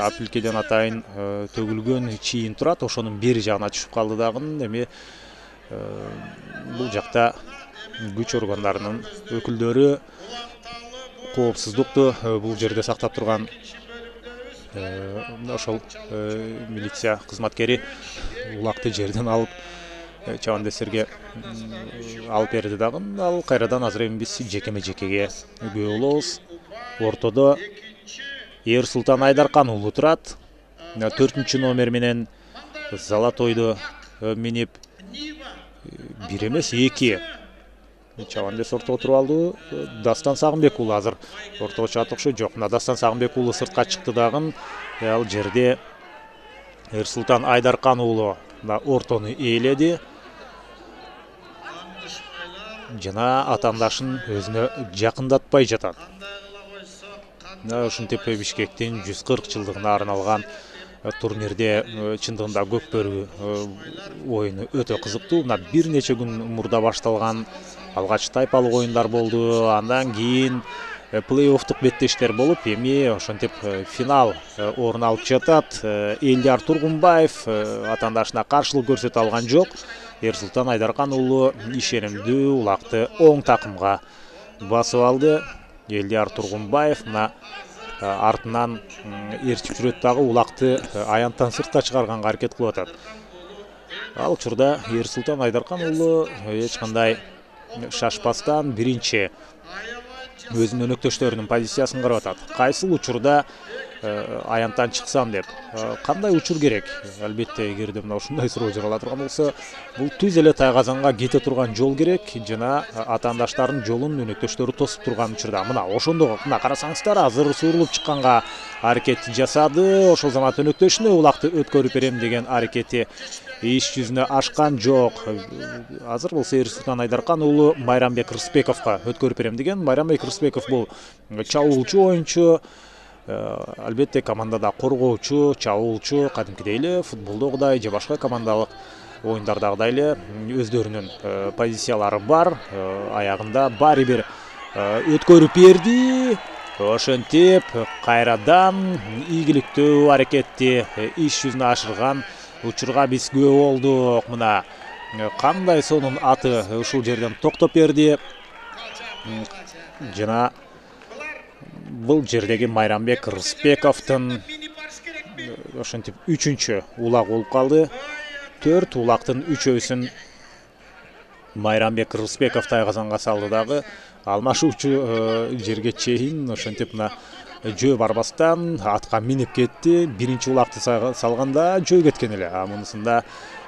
апилкеден атайын төгүлгөн чийин турат. Ошонун бери жагына түшүп калды дагы. Эми бул жакта күч органдарынын өкүлдөрү коопсуздукту бул жерде сактап турган ошол милиция кызматкери улакты жерден алып чабандестерге алып берди дагы. Ал кайрадан азыр эми биз жекеме-жекеге күбө болобуз. Ортодо Ерсултан Айдаркан уулу турат. 4-чү номер менен Золотойду минип 1 эмес 2 чабандес ортого туруп алды. Дастан Сагынбек уулу азыр ортого чыгат окшойт. Жок, мына Дастан Сагынбек уулу сыртка чыкты дагы. Ал жерде Ерсултан Айдаркан уулу ортону ээледи. Жана атаандашын өзүнө жакындатпай жатат. Ушинтип Бишкектин 140 жылдыгына арналган турнирде чындыгында көкбөрү оюну өтө кызыктуу. Мына бир нече күн мурда башталган алгач тайпалык оюндар болду. Андан кийин плей-оффтук беттештер болуп, эми ошентип финал орун алып жатат. Элдияр Тургунбаев атаандашына каршылык көрсөтө алган жок. Ерсултан Айдаркан уулу ишенимдүү улакты оң такымга басып алды. Элдияр Тургунбаев мына артынан ээрчип жүрөт дагы, улакты аянттан сыртка чыгарганга аракет кылып атат. Ал учурда Ерсултан Айдаркан уулу эч кандай шашпастан биринчи өзүнүн өнөктөштөрүнүн позициясын карап атат. Кайсыл учурда аянттан чыксам деп, кандай учур керек? Албетте, эгерде мына ушундай суроо жарала турган болсо, бул түз эле тайгазанга кете турган жол керек жана атаандаштардын жолун өнөктөштөрү тосуп турган учурда. Мына ошондо мына карасаңыздар, азыр суурулуп чыкканга аракет жасады. Ошол замат өнөктөшүнө улакты өткөрүп берем деген аракети иш жүзүнө ашкан жок. Азыр болсо Ерсултан Айдаркан уулу Майрамбек Рысбековго өткөрүп берем деген. Майрамбек Рысбеков бул чабуулчу оюнчу. Албетте командада коргоочу, чабуулчу, кадимкидей эле футболдогудай же башка командалык оюндардагыдай эле өздөрүнүн позициялары бар. Аягында баары бир өткөрүп берди. Ошентип кайрадан ийгиликтүү аракетти иш жүзүнө ашырган учурга биз күбө болдук. Мына кандай сонун аты ушул жерден токтоп берди. Жана бул жердеги Майрамбек Рысбековдун ошентип 3-чү улак болуп калды. 4 улактын 3-өсүн Майрамбек Рысбеков тайгазанга салды дагы. Алмашуучу жерге чейин ошентип мына жөө барбастан атка минип кетти. Биринчи улакты салганда жөө кеткен эле. Мунусунда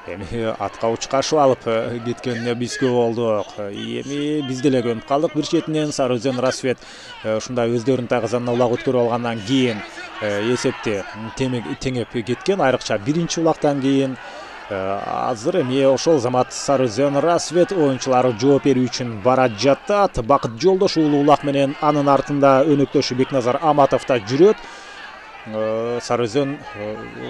эми атка учкашып алып кеткенине биз күбө болдук. Эми биз деле көнүп калдык. Бир четинен Сары Өзөн Рассвет ушундай өздөрүнүн тайгазанына улак өткөрүп алгандан кийин эсепти теңеп кеткен. Айрыкча биринчи улактан кийин азыр эми ошол замат Сары Өзөн Рассвет оюнчулары жооп берүү үчүн бара жатат. Бакыт Жолдош уулу улак менен анын артында өнөктөшү Бекназар Аматов да жүрөт. Сары Өзөн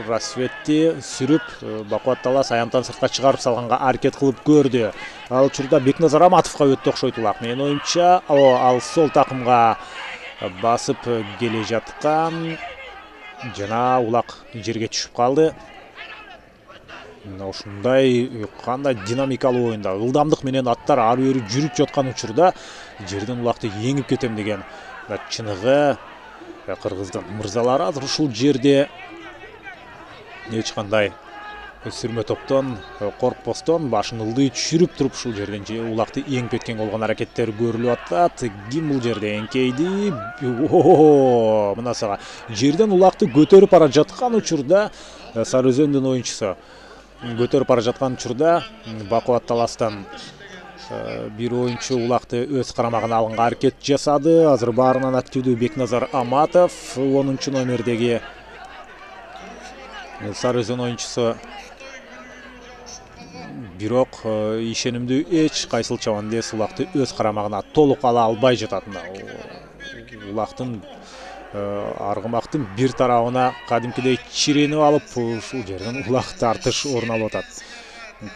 Рассветти сүрүп Бакубат Талас аянттан сыртка чыгарып салганга аракет кылып көрдү. Ал учурда Бекназар Аматовго өттү окшойт улак. Менин оюмча ал сол такымга басып келе жаткан жана улак жерге түшүп калды. Ушундай кандай динамикалуу оюнда ылдамдык менен аттар ары бери жүрүп жаткан учурда жерден улакты еңип кетем деген чыныгы кыргыздын мырзалары азыр ушул жерде эч кандай сүрмө топтон коркпостон башын ылдый түшүрүп туруп ушул жерден улакты еңип кеткен болгон аракеттер көрүлүп атат. Ким бул жерде эңкейди? Мына сага жерден улакты көтөрүп бара жаткан учурда Сары Өзөндүн оюнчусу көтөрүп бара жаткан учурда Бакубат Таластан бир оюнчу улакты өз карамагына алганга аракет жасады. Азыр баарынан активдүү Бекназар Аматов 10-чу номердеги Сары Өзөн оюнчусу бирок ишенимдүү эч кайсыл чабандес улакты өз карамагына толук ала албай жатат. Улактын аргымактын бир тарабына кадимкидей чиренип алып, ушул жерден улак тартыш орун алып атат.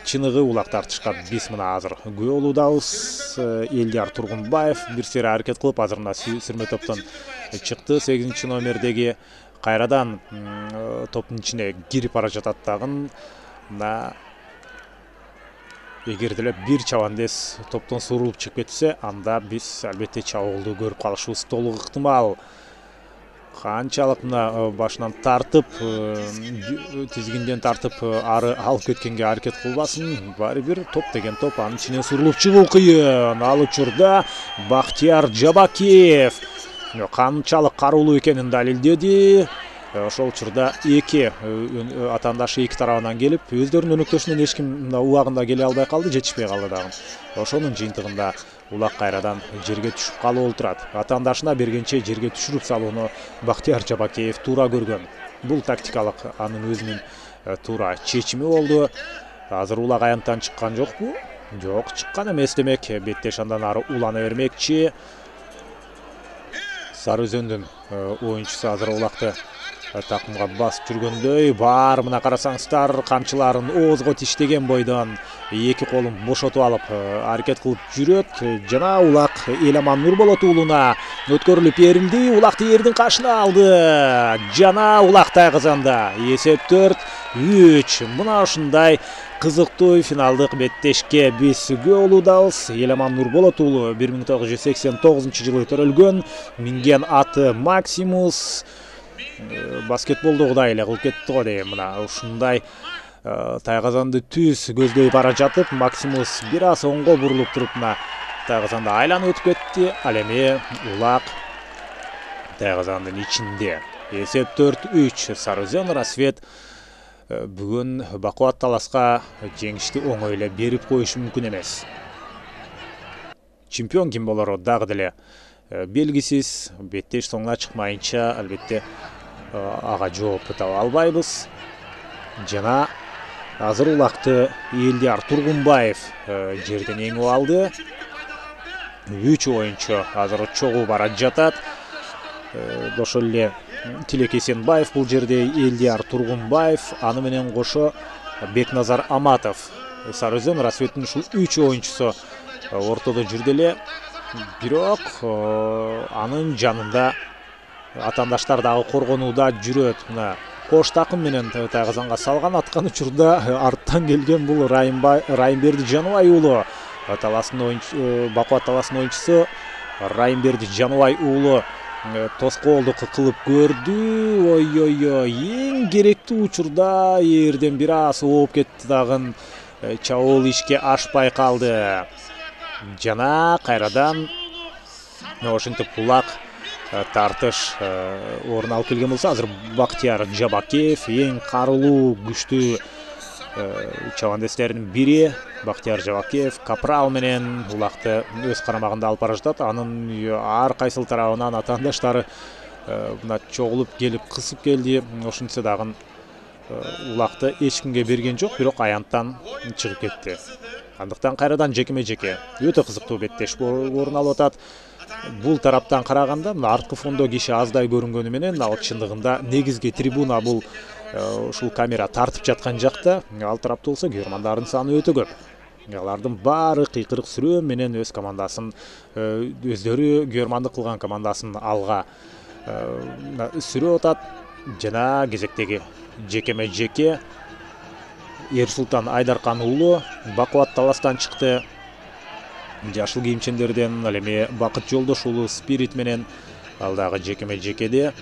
Чыныгы улак тартышка биз мына азыр күбө болуудабыз. Элдияр Тургунбаев бир сыйра аракет кылып, азыр мына сүрмө топтон чыкты. 8 номердеги кайрадан топтун ичине кирип бара жатат дагы. Мына эгер деле бир чабандес топтон сурулуп чыгып кетсе, анда биз албетте чабуулду көрүп калышыбыз толук ыктымал. Канчалык мына башынан тартып, тизигинден тартып ары алып кеткенге аракет кылбасын, баары бир топ деген топ, анын ичинен сурулуп чыгуу кыйын. Ал учурда Бактияр Жабакиев канчалык каруулуу экенин далилдеди. Ошол учурда эки атаандашы эки тарабынан келип, өздөрүнүн өнөктөшүнөн эч ким убагында келе албай калды, жетишпей калды дагы. Ошонун жыйынтыгында улак кайрадан жерге түшүп калып олтурат. Атаандашына бергенче жерге түшүрүп салууну Бактияр Жабакиев туура көргөн. Бул тактикалык анын өзүнүн туура чечими болду. Азыр улак аянттан чыккан жокпу? Жок, чыккан эмес демек. Беттеш андан ары улана бермекчи. Сары Өзөндүн оюнчусу азыр улакты такымга басып жүргөндөй. Бар мына карасаңыздар, камчыларын оозго тиштеген бойдон эки колун бошотуп алып аракет кылып жүрөт. Жана улак Эламан Нурболот уулуна өткөрүлүп берилди. Улакты эрдин кашына алды. Жана улак тайгызанда. Эсеп 4-3. Мына ушундай кызыктуу финалдык беттешке биз күбө болуудабыз. Эламан Нурболот уулу 1989 жылы төрөлгөн. Минген аты Максимус. Баскетболдогудай эле кылып кетти го дейм. Мына ушундай тайгазанды түз көздөй бара жатып, Максимус бир аз оңго бурулуп туруп, мына тайгазанды айланып өтүп кетти. Ал эми улак тайгазандын ичинде. Эсеп 4-3. Сары Өзөн Рассвет бүгүн бакубат таласка жеңишти оңой эле берип коюшу мүмкүн эмес. Чемпион ким болору дагы деле белгисиз. Беттеш соңуна чыкмайынча албетте ага жооп таба албайбыз. Жана азыр улакты Элдияр Тургунбаев жерден эңип алды. 3 оюнчу азыр чогуу бара жатат. Ошол эле Тилек Эсенбаев бул жерде, Элдияр Тургунбаев, аны менен кошо Бекназар Аматов. Сары Өзөн Рассветтин ушул 3 оюнчусу ортодо жүрдү эле. Бирок анын жанында атаандаштар дагы коргонууда жүрөт. Мына кош такым менен тайгазанга салган аткан учурда арттан келген бул Райымберди Жаныбай уулу. Бакубат талаасынын оюнчусу Райымберди Жаныбай уулу тоскоолдук кылып көрдү. Ой-ой-ой, эң керектүү учурда эрден бир аз ооп кетти дагы. Чабуул ишке ашпай калды. Жана кайрадан ошентип улак тартыш орун алып келген болсо, азыр Бактияр Жабакиев эң карулуу күчтүү чабандестердин бири. Бактияр Жабакиев Капрал менен улакты өз карамагында алып бара жатат. Анын ар кайсыл тарабынан атаандаштары мына чогулуп келип кысып келди. Ошентсе дагы улакты эч кимге берген жок, бирок аянттан чыгып кетти. Андыктан кайрадан жекеме-жеке өтө кызыктуу беттеш орун алып атат. Бул тараптан караганда мына арткы фондо киши аздай көрүнгөнү менен, ал чындыгында негизги трибуна бул ушул камера тартып жаткан жакта. Ал тарапта болсо көрөрмандардын саны өтө көп. Алардын баары кыйкырык сүрөө менен өз командасын, өздөрү көрөрмандык кылган командасын алга сүрөп атат. Жана кезектеги жекеме-жеке Ерсултан Айдаркан уулу бакубат таластан чыкты. Жашыл кийимчендерден. Ал эми Бакыт Жолдош уулу Спирит менен ал дагы жекеме-жекеде.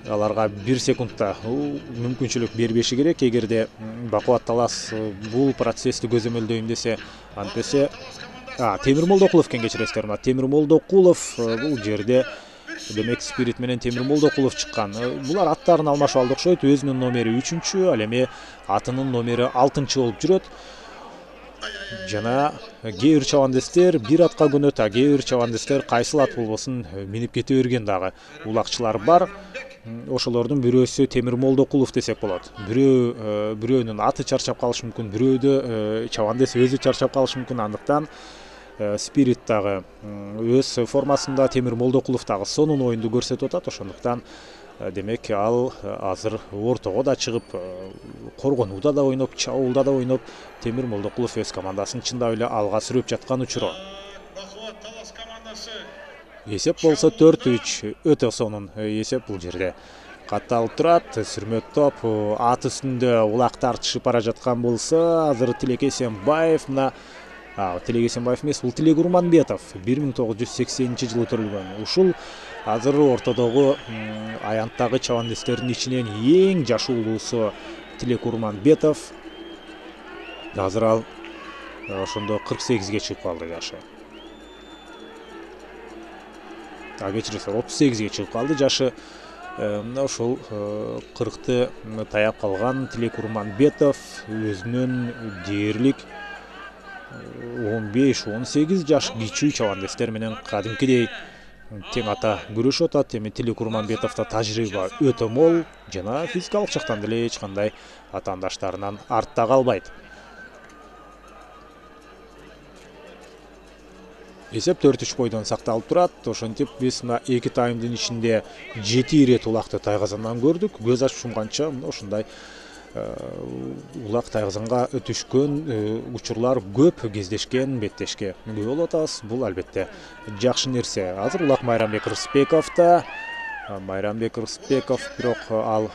Аларга 1 секундта мүмкүнчүлүк бербеши керек. Эгерде бакубат талас бул процессти көзөмөлдөйм десе, антесе Темир Молдокулов экен, кечиресиздер. Темир Молдокулов бул жерде демек Спирит менен Темир Молдокулов чыккан. Булар аттарын алмашып алды окшойт. Өзүнүн номери 3-чү, ал эми атынын номери 6-чы болуп жүрөт. Жана кээ бир чабандестер бир атка көнөт, кээ бир чабандестер кайсыл ат болбосун минип кете берген дагы улакчылар бар. ошолордун бирөөсү Темир Молдокулов десек болот. Бирөөнүн аты чарчап калышы мүмкүн, бирөөдө Чавандес өзү чарчап калышы мүмкүн. Андыктан Спирит дагы өз формасында, Темир Молдокулов дагы сонун оюнду көрсөтүп атат. Ошондуктан демек ал азыр ортого да чыгып, коргонууда да ойноп, чабуулда да ойноп, Темир Молдокулов өз командасын чындап эле алга сүрөп жаткан учуру. Есеп болсо 4-3, өтө сонун есеп бул жерде. Катталып турат, сүрмө топ ат үстүндө улак тартышып бара жаткан болсо, азыр Тилек Эсенбаев, мына Тилек Эсенбаев эмес, бул Тилек Урманбетов, 1980-жылы төрөлгөн. Ушул азыр ортодогу аянттагы чабандестердин ичинен эң жашы улуусу Тилек Урманбетов. Азыр ал ошондо 48ге чыгып калды жашы. Кечиресиз, 38ге чыгып калды жашы. Ошол 40-ты таяп калган Тилек Урманбетов өзүнүн дээрлик 15-18 жаш кичүү чабандестер менен кадимкидей тең ата күрөшүп атат. Эми Тилек Урманбетовдо тажрыйба өтө мол жана физикалык жактан деле эч кандай атаандаштарынан артта калбайт. Есеп 4-3 бойдон сакталып турат. Ошентип биз мына 2 таймдын ичинде 7 ирет улакты тайгазандан көрдүк. Көз ачып жумганча ушундай улак тайгазанга түшкөн учурлар көп, кездешкен, беттешке күбө болуп атабыз. Бул албетте жакшы нерсе. Азыр улак Майрамбек Рысбековдо. Майрамбек Рысбеков бирок ал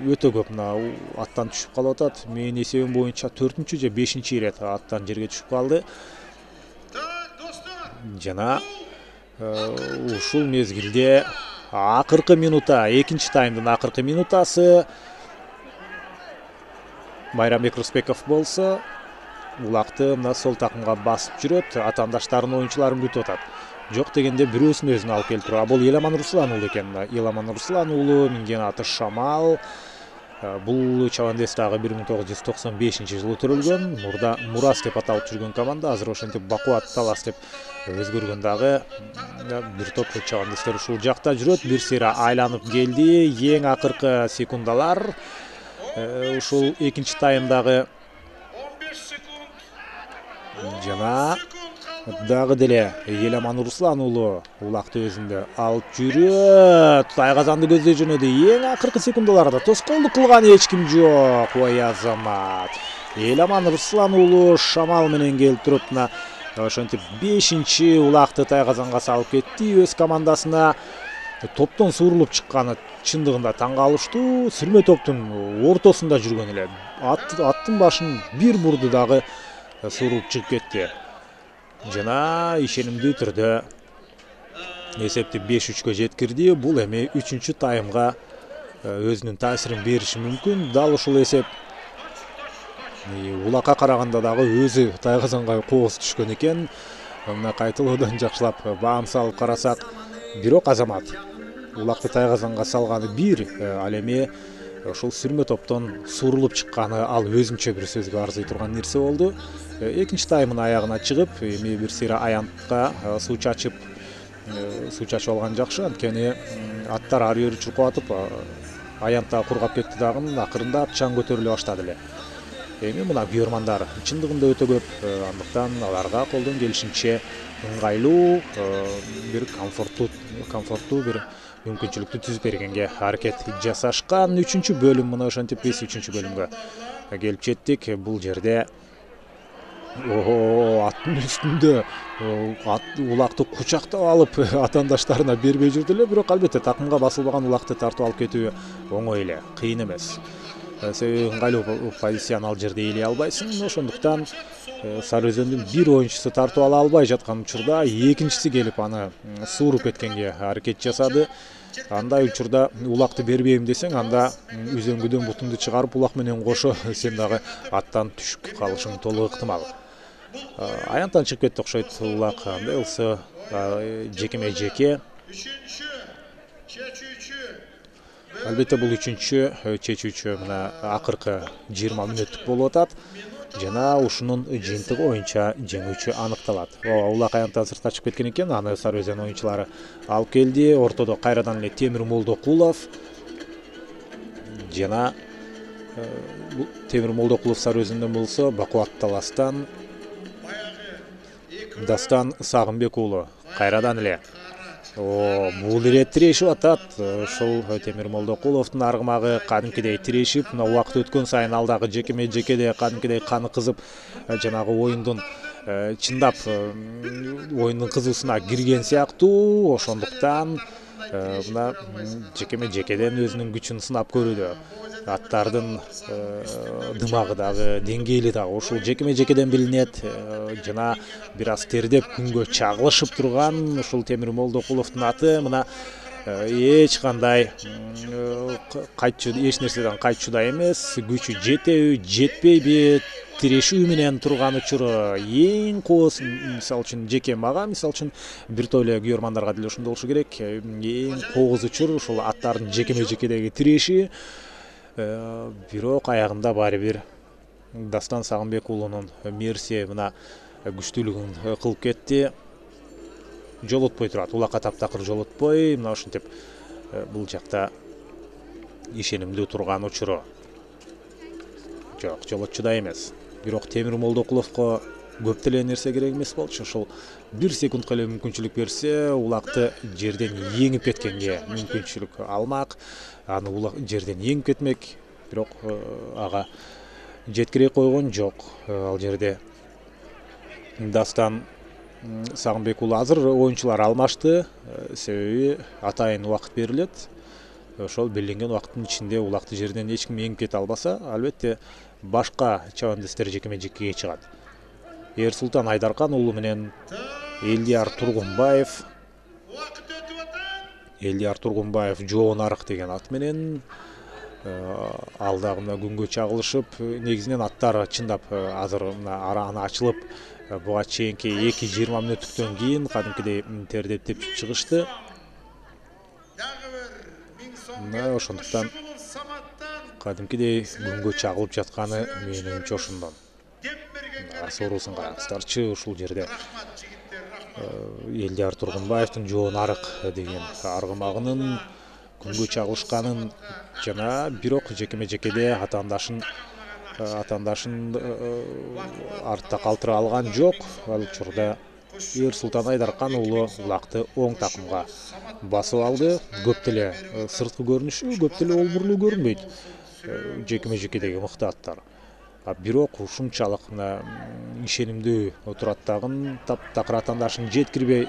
өтө көп мына аттан түшүп калып атат. Менин эсебим боюнча 4-чү же 5-чи ирет аттан жерге түшүп калды. Жана ушул мезгилде акыркы минута, 2-чи таймдын акыркы минутасы Майрамбек Рысбеков болсо улакты мына сол такымга басып жүрөт, атаандаштарынын оюнчуларын күтүп атат. Жок дегенде бирөөсүн өзүнө алып келип турат. Бул Еламан Руслан уулу экен. Еламан Руслан уулу, минген аты Шамал. Бул чабандес дагы 1995-жылы төрөлгөн. Мурда Мурас деп аталып жүргөн команда, азыр ошентип Бакуат Талас деп өзгөргөн дагы бир топ чабандестер ушул жакта жүрөт. Бир сыйра айланып келди. Эң акыркы секундалар. Ушул 2-чи таймдагы жана дагы деле Еламан Руслан уулу улакты өзүндө алып жүрөт. Тайгазанды көздөй жөнөдү. Эң акыркы секундаларда тоскоолдук кылган эч ким жок. Ой азамат. Еламан Руслан уулу Шамал менен келип туруп, мына ошентип 5-чи улакты тайгазанга салып кетти. Өз командасына топтон суурулуп чыкканы чындыгында таң калыштуу. Сүрмө топтун ортосунда жүргөн эле. Аттын башын бир бурду дагы суурулуп чыгып кетти. Жана ишенимдүү түрдө эсепти 5-3кө жеткирди. Бул эми 3-чү таймга өзүнүн таасирин бериши мүмкүн. Дал ушул эсеп улакка караганда дагы өзү тайгазанга кооз түшкөн экен. Мына кайталоодон жакшылап баам салып карасак, бирок азамат улакты тайгазанга салганы бир, ал эми ошол сүрмө топтон суурулуп чыкканы ал өзүнчө бир сөзгө арзый турган нерсе болду. 2-чи таймдын аягына чыгып, эми бир сыйра аянтка суу чачып алган жакшы. Анткени аттар ары бери чуркап атып, аянтта кургап кетти дагы, акырында чаң көтөрүлө баштады эле. Эми мына күйөрмандар чындыгында өтө көп, андыктан аларга колдон келишинче ыңгайлуу, бир комфорттуу бир мүмкүнчүлүктү түзүп бергенге аракет жасашкан. 3-чү бөлүм, мына ошентип биз 3-чү бөлүмгө келип жеттик. Бул жерде аттын үстүндө улакты кучактап алып атаандаштарына бербей жүрдү эле. Бирок албетте такымга басылбаган улакты тартып алып кетүү оңой эле, кыйын эмес. Себеби ыңгайлуу позицияны ал жерде ээлей албайсың. Ошондуктан Сары Өзөндүн бир оюнчусу тартып ала албай жаткан учурда экинчиси келип аны сууруп кеткенге аракет жасады. Андай учурда улакты бербейм десең, анда үзөңгүдөн бутуңду чыгарып улак менен кошо сен дагы аттан түшүп калышың толук ыктымал. Аянттан чыгып кетти окшойт улак. Андай болсо жекеме жеке. Албетте бул 3-чү чечүүчү мына акыркы 20 мүнөттүк болуп атат. жана ушунун жыйынтыгы боюнча жеңүүчү аныкталат. Улак аянттан сыртка чыгып кеткен экен, аны Сары Өзен оюнчулары алып келди. Ортодо кайрадан эле Темир Молдокулов жана Темир Молдокулов Сары Өзөндөн болсо Бакубат Таластан Дастан Сагынбек уулу кайрадан эле бул ирет тирешип атат. Ошол Темир Молдокуловдун аргымагы кадимкидей тирешип, мына убакыт өткөн сайын алдагы жекеме жекеде кадимкидей каны кызып, жанагы оюндун чындап оюндун кызуусуна кирген сыяктуу. Ошондуктан мына жекеме жекеден өзүнүн күчүн сынап көрүүдө. Аттардын дымагы дагы, деңгээли дагы ушул жекеме жекеден билинет. Жана бир аз тердеп күнгө чагылышып турган ушул Темир Молдокуловдун аты мына эч кандай эч нерседен кайтчуда эмес. Күчү жетеби, жетпейби тирешүү менен турган учуру эң кооз. Мисалы үчүн жеке мага, мисалы үчүн бир топ эле күйөрмандарга деле ошондой болушу керек. Эң кооз учур ушул аттардын жекеме жекедеги тиреши. Бирок аягында баары бир Дастан Сагынбек уулунун мерси мына күчтүүлүгүн кылып кетти. Жолотпой турат, улакка таптакыр жолотпой, мына ушинтип бул жакта ишенимдүү турган учуру. Жок, жолотчуда эмес. Бирок Темир Молдокуловго көп деле нерсе керек эмес болчу. Ошол 1 секундка эле мүмкүнчүлүк берсе, улакты жерден еңип кеткенге мүмкүнчүлүк алмак. Аны улак жерден еңип кетмек, бирок ага жеткире койгон жок. Ал жерде Дастан Сагынбек уулу азыр оюнчулар алмашты, себеби атайын убакыт берилет. Ошол белгиленген убакыттын ичинде улакты жерден эч ким еңип кете албаса, албетте башка чабандестер жекеме жекеге чыгат. Эрсултан Айдаркан уулу менен Элдияр Тургунбаев жоон арык деген ат менен ал дагы мына күнгө чагылышып, негизинен аттар чындап азыр мына аны ачылып буга чейинки 2-20 мүнөттүктөн кийин кадимкидей тердеп тепчип чыгышты. Мына ошондуктан кадимкидей күнгө чагылып жатканы менин оюмча ошондон. Сорусун караңыздарчы, ушул жерде Элдияр Тургунбаевдин жоон арык деген аргымагынын күнгө чагылышканын жана бирок жекеме жекеде атаандашын артта калтыра алган жок. Ал учурда Эрсултан Айдаркан уулу улакты оң такымга басып алды. Көп деле сырткы көрүнүшү, көп деле олбурлуу көрүнбөйт жекеме жекедеги мыкты аттар. Бирок ушунчалык мына ишенимдүү турат дагы таптакыр атаандашын жеткирбей,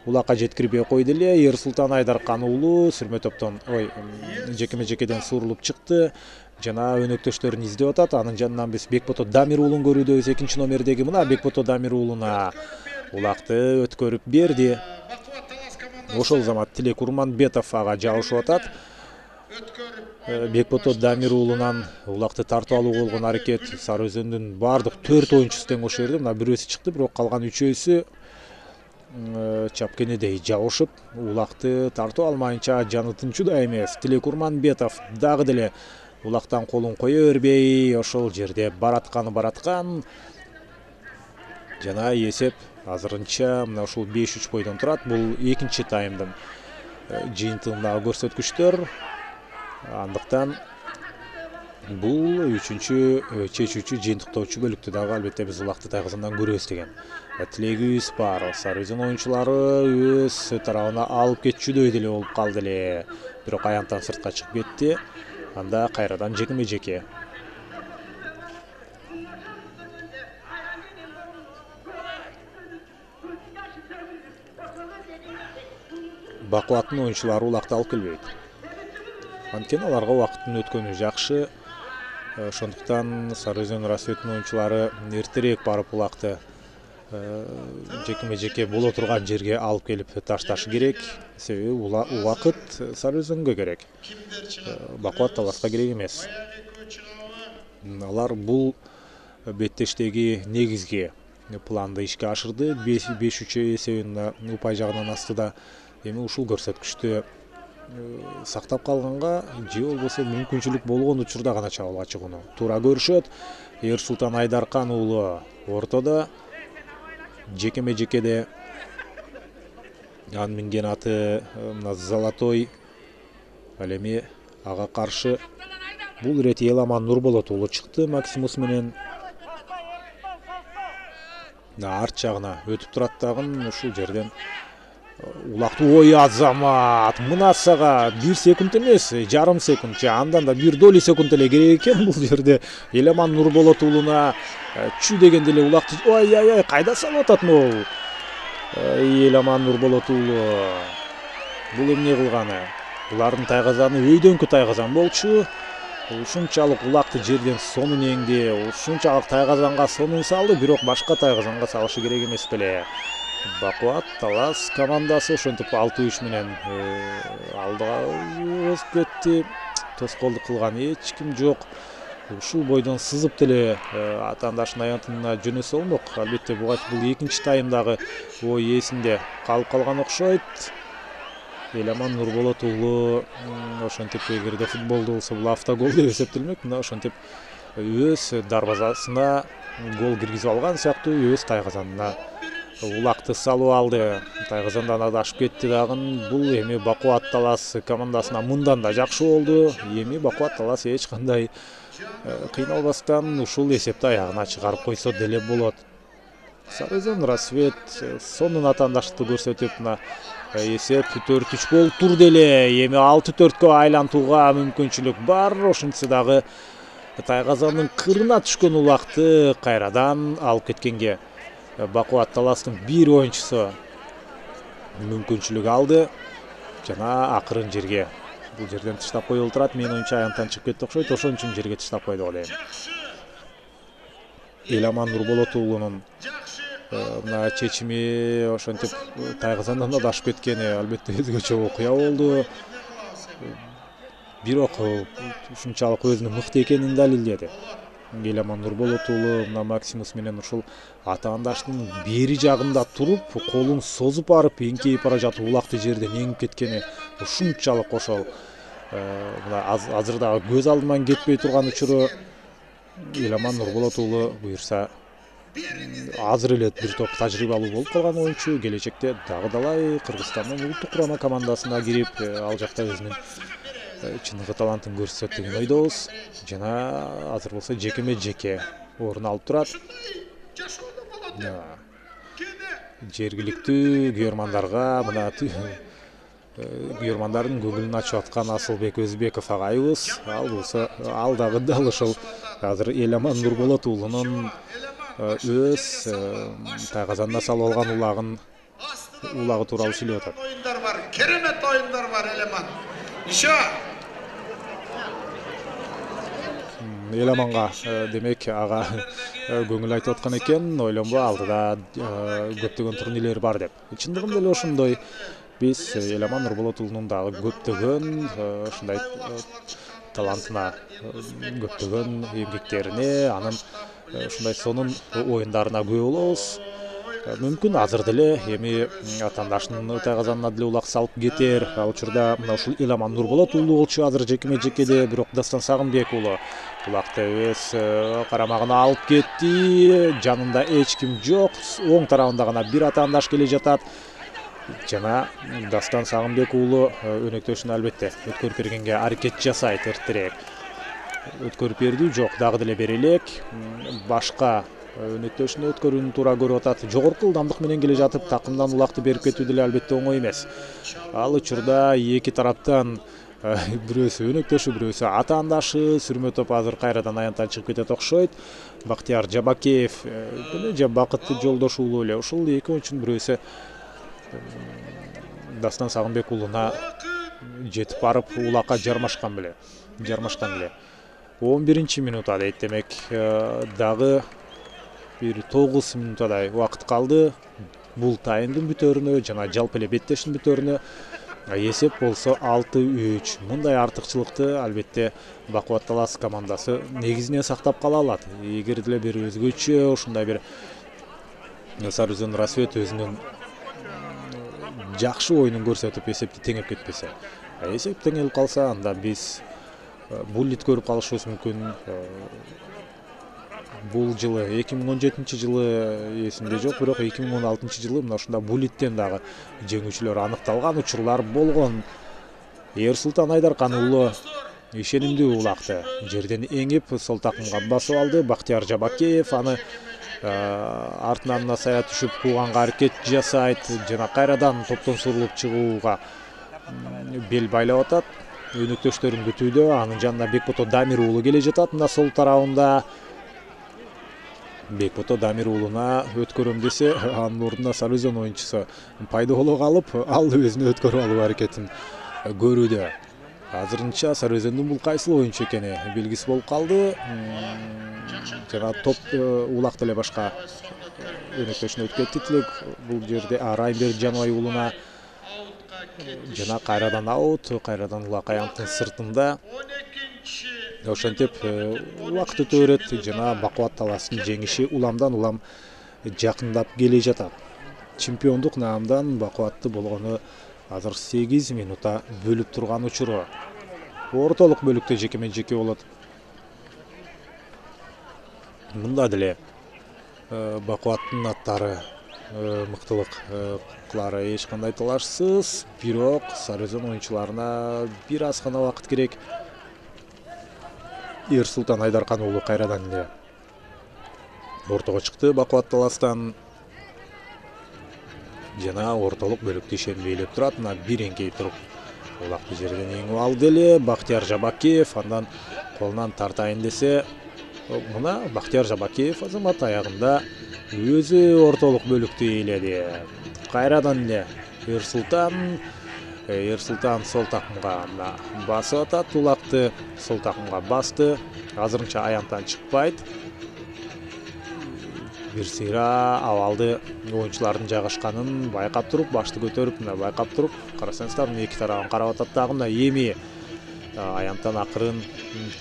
улакка жеткирбей койду эле. Эрсултан Айдаркан уулу сүрмө топтон жекеме жекеден суурулуп чыкты жана өнөктөштөрүн издеп атат. Анын жанынан биз Бекбото Дамир уулун көрүүдөбүз. 2-номердеги мына Бекбото Дамир уулуна улакты өткөрүп берди. Ошол замат Тилек Урманбетов ага жабышып атат. Бекбото Дамир уулунан улакты тартып алууга болгон аракет Сары Өзөндүн бардык 4 оюнчусу тең кошо берди. Мына бирөөсү чыкты, бирок калган 3-өсү чапкенедей жабышып, улакты тартып алмайынча жаны тынчуда эмес. Тилек Урманбетов дагы деле улактан колун кое бербей, ошол жерде бараткан жана эсеп азырынча мына ушул 5-3 бойдон турат. Бул экинчи таймдын жыйынтыгындагы көрсөткүчтөр. Андыктан бул үчүнчү чечүүчү жыйынтыктоочу бөлүктү дагы албетте биз улакты тайгызандан көрөбүз деген тилегибиз бар. Сары Өзөн оюнчулары өз тарабына алып кетчүдөй деле болуп калды эле, бирок аянттан сыртка чыгып кетти. Анда кайрадан жекеме жеке. Бакубаттын оюнчулары улакты алып келбейт. Анткени аларга убакыттын өткөнү жакшы. Ошондуктан Сары Өзөн Рассветинин оюнчулары эртерээк барып улакты жекеме жеке боло турган жерге алып келип ташташы керек. Себеби убакыт Сары Өзөнгө керек. Бакубат Таласка керек эмес. Алар бул беттештеги негизги планды ишке ашырды. 5-3 эсебин упай жагынан астыда. Эми ушул көрсөткүчтү сактап калганга же болбосо мүмкүнчүлүк болгон учурда гана чабуулга чыгууну туура көрүшөт. Ерсултан Айдаркан уулу ортодо, жекеме жекеде. Анын минген аты Золотой. Ал эми ага каршы бул ирет Еламан Нурболот уулу чыкты Максимус менен. Арт жагына өтүп турат дагы ушул жерден улакты ой Азамат мына сага 1 секунд эмес, жарым секунд же андан да 1 доли секунд эле керек экен бул жерде. Еламан Нурболот уулуна чү дегенде эле улакты ой кайда салып атат могул. Еламан Нурболот уулу бул эмне кылганы? Булардын тайгазаны өйдөнкү тайгазан болчу. Ушунчалык улакты жерден сонун эңди, ушунчалык тайгазанга сонун салды, бирок башка тайгазанга салышы керек эмес беле. Бакуат Талас командасы ошентип 6-3 менен алдыга өсүп кетти. Тоскоолдук кылган эч ким жок. Ушул бойдон сызып деле атаандашынын аянтына жөнөсө болмок. Албетте бул экинчи таймдагы ой эсинде калып калган окшойт. Еламан Нурболот уулу ошентип эгерде футболдо болсо бул автогол деп эсептелмек. Мына ошентип өз дарбазасына гол киргизип алган сыяктуу өз тайгазанына улакты салып алды. Тайгазандан адашып кетти дагы. Бул эми Бакуат Талас командасына мындан да жакшы болду. Эми Бакуат Талас эч кандай кыйналбастан ушул эсепти аягына чыгарып койсо деле болот. Сарызын Рассвет сонун атаандаштыкты көрсөтүп мына эсеп 4-3 болуп турду эле. Эми 6-4кө айлантууга мүмкүнчүлүк бар. Ошентсе дагы тайгазандын кырына түшкөн улакты кайрадан алып кеткенге Бакуат Таластын бир оюнчусу мүмкүнчүлүк алды. Жана акырын жерге бул жерден тыштап коюлуп турат. Менин оюнчу аянттан чыгып кетти окшойт. Ошон үчүн жерге тыштап койду элем. Еламан Нурболот уулунун мына чечими ошентип тайгазандан адашып кеткени албетте өзгөчө окуя болду. Бирок ушунчалык өзүнүн мыкты экенин далилдеди. Еламан Нурболот уулу мына Максимус менен ушул атаандашынын бери жагында туруп, колун созуп барып, эңкейип бара жатып улакты жерден эңип кеткени ушунчалык ошол мына азыр дагы көз алдыман кетпей турган учуру. Еламан Нурболот уулу буюрса азыр эле бир топ тажрыйбалуу болуп калган оюнчу, келечекте дагы далай Кыргызстандын улуттук курама командасына кирип, ал жакта өзүнүн чыныгы талантын көрсөтөт деген ойдобуз. Жана азыр болсо жекеме жеке орун алып турат. Жергиликтүү күйөрмандарга мына күйөрмандардын көңүлүн ачып аткан Асылбек Өзбеков агайыбыз, ал болсо ал дагы дал ошол азыр Еламан Нурболот уулунун өз тайгазанына салып алган улагы тууралуу сүйлөп атат. Оюндар бар, керемет оюндар бар Елеман. Еще Еламанга демек ага көңүл айтып аткан экен, ойлонбо алдыда көптөгөн турнирлер бар деп. Чындыгында эле ошондой. Биз Еламан Нурболот уулунун дагы көптөгөн ушундай талантына, көптөгөн эмгектерине, анын ушундай сонун оюндарына күбө болобуз. Мүмкүн азыр деле эми атаандашынын тайгазанына деле улак салып кетер. Ал учурда мына ушул Еламан Нурболот уулу болчу азыр жекеме жекеде, бирок Дастан Сагынбек уулу улакты өз карамагына алып кетти. Жанында эч ким жок. Оң тарабында гана бир атаандаш келе жатат. Жана Дастан Сагынбек уулу өнөктөшүн албетте өткөрүп бергенге аракет жасайт эртерээк. Өткөрүп берди, жок, дагы деле бере элек. Башка өнөктөшүнө өткөрүүнү туура көрүп атат. Жогорку ылдамдык менен келе жатып, такымдан улакты берип кетүү деле албетте оңой эмес. Ал учурда эки тараптан бирөөсү өнөктөшү, бирөөсү атаандашы сүрмө топ азыр кайрадан аянттан чыгып кетет окшойт. Бактияр Жабакеев же Бакытты Жолдош уулу эле ушул эки оюнчунун бирөөсү Дастан Сагынбек уулуна жетип барып улакка жармашкан эле. 11-минутта дейт, демек дагы бир 9 минуттай убакыт калды. Бул таймдын бүтөрүнө жана жалпы эле беттештин бүтөрүнө эсеп болсо 6-3. Мындай артыкчылыкты албетте Бакуат Талас командасы негизинен сактап кала алат. Эгер деле бир өзгөчө ушундай бир Сарызын Рассвет өзүнүн жакшы оюнун көрсөтүп эсепти теңеп кетпесе. Эсеп теңелип калса, анда биз буллит көрүп калышыбыз мүмкүн. бул жылы 2017 жылы эсимде жок, бирок 2016 жылы мына ушунда булиттен дагы жеңүүчүлөр аныкталган учурлар болгон. Эрсултан Айдаркан уулу ишенимдүү улакты жерден эңип сол такымга басып алды. Бактияр Жабакеев аны артынан сая түшүп кууганга аракет жасайт жана кайрадан топтон сурулуп чыгууга бел байлап атат. Өнөктөштөрүн күтүүдө, анын жанына Бекбото Дамир уулу келе жатат. Мына сол тарабында Бекбото Дамир уулуна өткөрөм десе, анын ордуна Сарыөзөн оюнчусу пайда боло калып, ал өзүнө өткөрүп алуу аракетин көрүүдө. Азырынча Сарыөзөндүн бул кайсыл оюнчу экени белгисиз болуп калды. Жана топ улакты эле башка өнөктөшүнө өтүп кетти. Тилек бул жерде Райымбек Жаныбай уулуна жана кайрадан аут, кайрадан Улак Аянттын сыртында. Ошентип убакыт өтө берет жана Бакубат Таластын жеңиши уламдан улам жакындап келе жатат. Чемпиондук наамдан Бакубатты болгону азыр 8 минутта бөлүп турган учуру. Ортолук бөлүктө жекеме-жеке болот. Мында деле Бакубаттын аттары мыктылык кылары эч кандай талашсыз, бирок Сарыөзөн оюнчуларына бир аз гана убакыт керек. Эрсултан Айдаркан уулу кайрадан эле ортого чыкты Бакубат Таластан. Жана ортолук бөлүктү ишенбейлеп турат. Мына бир эңкейип туруп улакты жерден эңип алды эле Бактияр Жабакеев, андан колунан тартайын десе, мына Бактияр Жабакеев азамат аягында өзү ортолук бөлүктү ээледи. Кайрадан эле Эрсултан сол такымга басып атат, улакты сол такымга басты. Азырынча аянттан чыкпайт. Бир сыйра абалды оюнчулардын жайгашканын байкап туруп, башты көтөрүп, мына байкап туруп, карасаңыздар, эки тарабын карап атат дагы. Мына эми аянттан акырын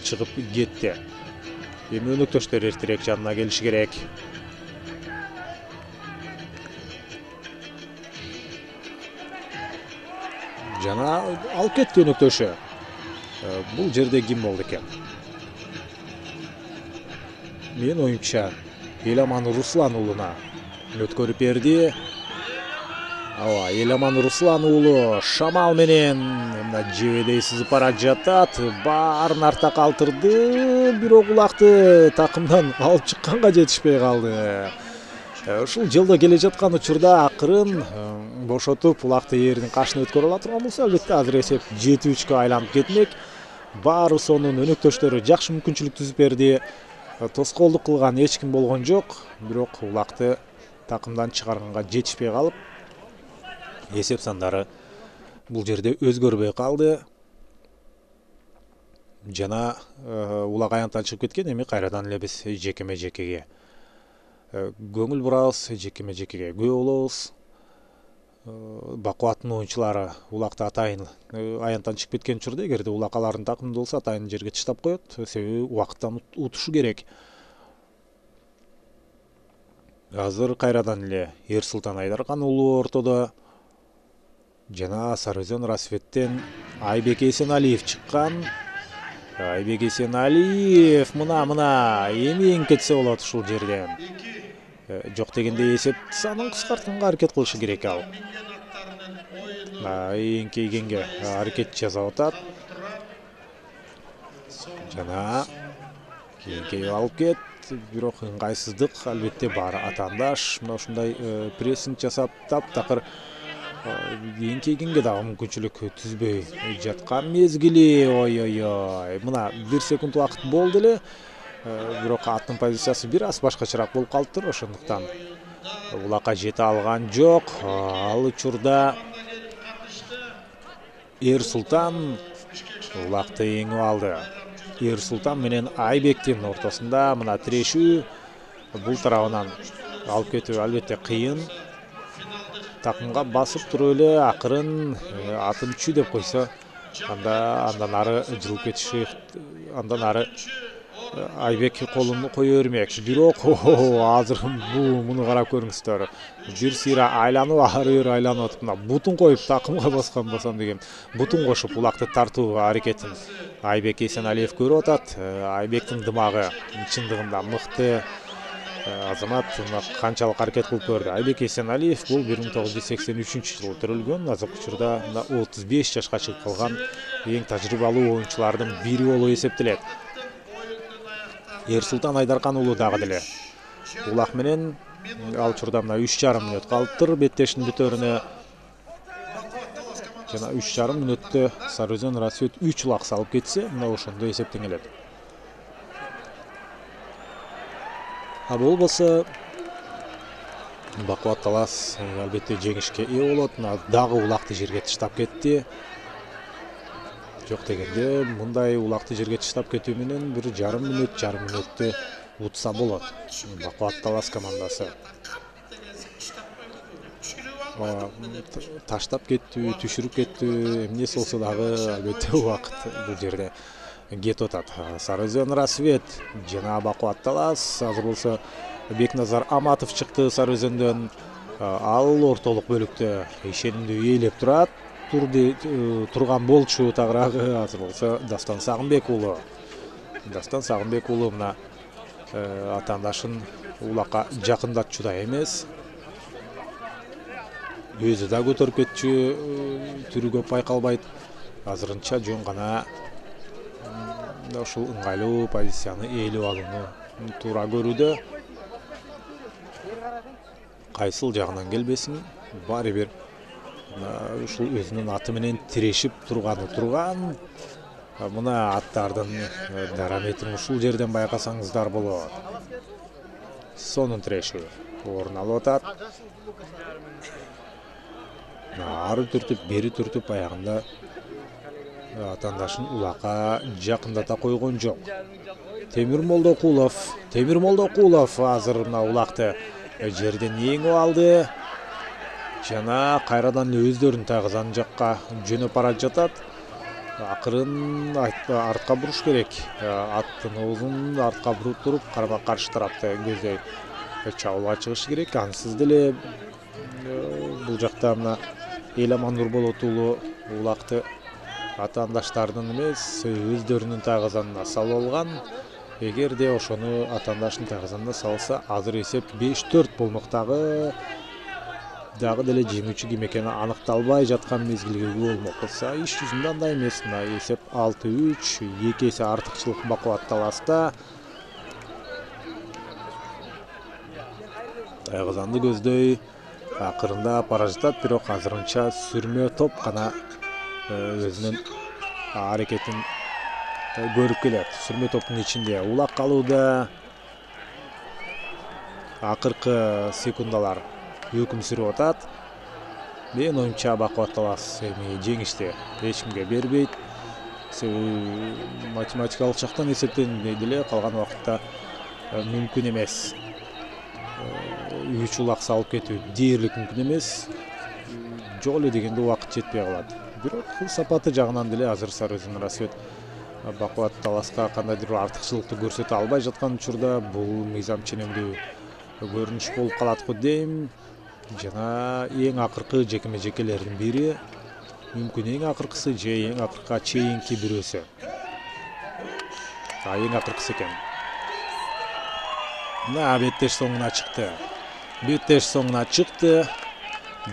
чыгып кетти. Эми өнөктөштөр эртерээк жанына келиши керек. Жана алып кетти өнөктөшү. Бул жерде ким болду экен? Мен оюмча Эламан Руслан уулуна өткөрүп берди. Эламан Руслан уулу шамал менен мына жебедей сызып бара жатат. Баарын артта калтырды, бирок улакты такымдан алып чыкканга жетишпей калды. Ушул жолдо келе жаткан учурда акырын бошотуп улакты ээринин кашына өткөрүп ала турган болсо, албетте азыр эсеп 7-3-кө айланып кетмек. Баары сонун өнөктөштөрү жакшы мүмкүнчүлүк түзүп берди. Тоскоолдук кылган эч ким болгон жок, бирок улакты такымдан чыгарганга жетишпей калып, эсеп сандары бул жерде өзгөрбөй калды. Жана Улак Аянттан чыгып кеткен, эми кайрадан эле биз жекеме-жекеге көңүл бурабыз, жекеме-жекеге күбө болобуз. Бакубаттын оюнчулары улакты атайын аянттан чыгып кеткен учурда, эгерде улак алардын такымында болсо, атайын жерге таштап коет, себеби убакыттан утушу керек. Азыр кайрадан эле Эрсултан Айдаркан уулу ортодо. Жана Сарыөзөн Расветтен Айбек Эсеналиев чыккан. Айбек Эсеналиев мына эми эңкетсе болот ушул жерден. Жок дегенде эсеп санын кыскартганга аракет кылышы керек ал. Эңкейгенге аракет жасап атат. Жана эңкейип алып кет, бирок ыңгайсыздык албетте бар. Атаандаш мына ушундай прессинг жасап таптакыр эңкейгенге дагы мүмкүнчүлүк түзбөй жаткан мезгили. Ой, мына 1 секунд убакыт болду эле. Бирок аттын позициясы бир аз башкачараак болуп калыптыр, ошондуктан улакка жете алган жок. Ал учурда Эрсултан улакты эңип алды. Эрсултан менен Айбектин ортосунда мына тирешүү, бул тарабынан алып кетүү албетте кыйын. Такымга басып туруп эле акырын атын чүй деп койсо, андан ары жылып кетиши, андан ары Айбек колун кое бермекчи. Бирок азыр муну карап көрүңүздөр. Бир сыйра айланып, ары бери айланып атып, мына бутун коюп такымга баскан деген бутун кошуп улакты тартуу аракетин Айбек Эсеналиев көрүп атат. Айбектин дымагы чындыгында мыкты азамат, канчалык аракет кылып көрдү. Айбек Эсеналиев бул 1983-жылы төрөлгөн, азыркы учурда 35 жашка чыгып калган эң тажрыйбалуу оюнчулардын бири болуп эсептелет. Ерсултан Айдаркан уулу дагы деле улак менен ал учурда мына 3,5 мүнөт калыптыр беттештин бүтөрүнө. Жана 3,5 мүнөттө Сарыөзөн Расвет 3 улак салып кетсе, мына ошондо эсептеңелет. А болбосо Бакубат Талас албетте жеңишке ээ болот. Дагы улакты жерге таштап кетти. Жок дегенде мындай улакты жерге таштап кетүү менен 1,5 мүнөттү утса болот Бакубат Талас командасы. Таштап кеттүү, түшүрүп кеттүү, эмнеси болсо дагы албетте убакыт бул жерде кетип атат. Сарыөзөн Расвет жана Бакубат Талас, азыр болсо Бекназар Аматов чыкты Сарыөзөндөн. Ал ортолук бөлүктө ишенимдүү ээлеп турган болчу тагыраагы. Азыр болсо Дастан Сагынбек уулу мына атаандашын улакка жакындатчудай эмес. Өзү да көтөрүп кетчү, түрү көп байкалбайт. Азырынча жөн гана ушул ыңгайлуу позицияны ээлеп алууну туура көрүүдө. Кайсыл жагынан келбесин, баары бир ушул өзүнүн аты менен тирешип турган. Мына аттардын дараметин ушул жерден байкасаңыздар болот. Сонун тирешүү орун алып атат. Ары түртүп, бери түртүп аягында атаандашын улакка жакындата койгон жок. Темир Молдокулов азыр мына улакты жерден эңип алды. Жана кайрадан өздөрүн тагызан жакка жөнөп бара жатат. Акырын артка буруш керек. Аттын оозун артка буруп туруп, карама каршы тарапты көздөй чабуулга чыгыш керек. Ансыз деле бул жакта мына Эламан Нурболот уулу улакты атаандаштардын эмес, өздөрүнүн тагызанына салып алган. Эгерде ошону атаандашынын тагызанына салса, азыр эсеп 5-4 болмоктагы. Дагы деле жеңүүчү ким экени аныкталбай жаткан мезгилге күбө болмок болсо, иш жүзүндө андай эмес. Мына эсеп 6-3, 2 эсе артыкчылык Бакубат Таласта. Тайгызанды көздөй акырында бара жатат, бирок азырынча сүрмө топ гана өзүнүн аракетин көрүп келет. Сүрмө топтун ичинде улак калууда. Акыркы секундалар өкүм сүрүп атат. Мен оюмча Бакубат Талас жеңишти эч кимге бербейт. Математикалык жактан эсептенгенде деле калган убакытта мүмкүн эмес. 3 улак салып кетүү дээрлик мүмкүн эмес. Жок эле дегенде убакыт жетпей калат. Бирок сапаты жагынан деле азыр Сарыөзөн Расвет Бакубат Таласка кандайдыр артыкчылыкты көрсөтө албай жаткан учурда бул мыйзам ченемдүү көрүнүш болуп калат го дейм. Жана эң акыркы жекеме-жекелердин бири, мүмкүн эң акыркысы же эң акыркыга чейинки бирөөсү. Эң акыркысы экен. Мына беттеш соңуна чыкты.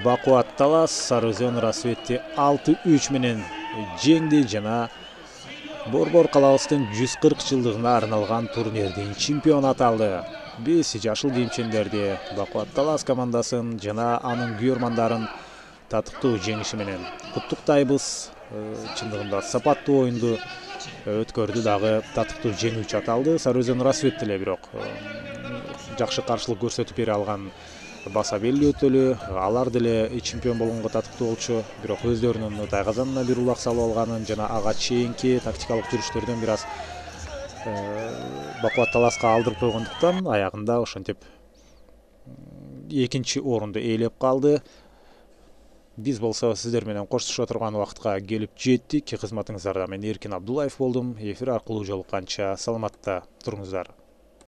Бакубат Талас Сарыөзөн Расветти 6-3 менен жеңди жана Борбор калабыбыздын 140 жылдыгына арналган турнирдин чемпиону аталды. 5 жашыл кийимчендерди Бакубат Талас командасын жана анын күйөрмандарын татыктуу жеңиши менен куттуктайбыз. Чындыгында сапаттуу оюнду өткөрдү, дагы татыктуу жеңүүчү аталды. Сарыөзөн Расвет деле бирок жакшы каршылык көрсөтүп бере алган баса белгилүү өтөлү. Алар деле чемпион болгонго татыктуу болчу, бирок өздөрүнүн тайгазанына бир улак салып алганын жана ага чейинки тактикалык жүрүштөрдөн бир аз Бакубат Таласка алдырып койгондуктан аягында ошентип экинчи орунду ээлеп калды. Биз болсо сиздер менен коштошо турган убакытка келип жеттик. Кызматыңыздарда мен Эркин Абдуллаев болдум. Эфир аркылуу жолукканча саламатта туруңуздар.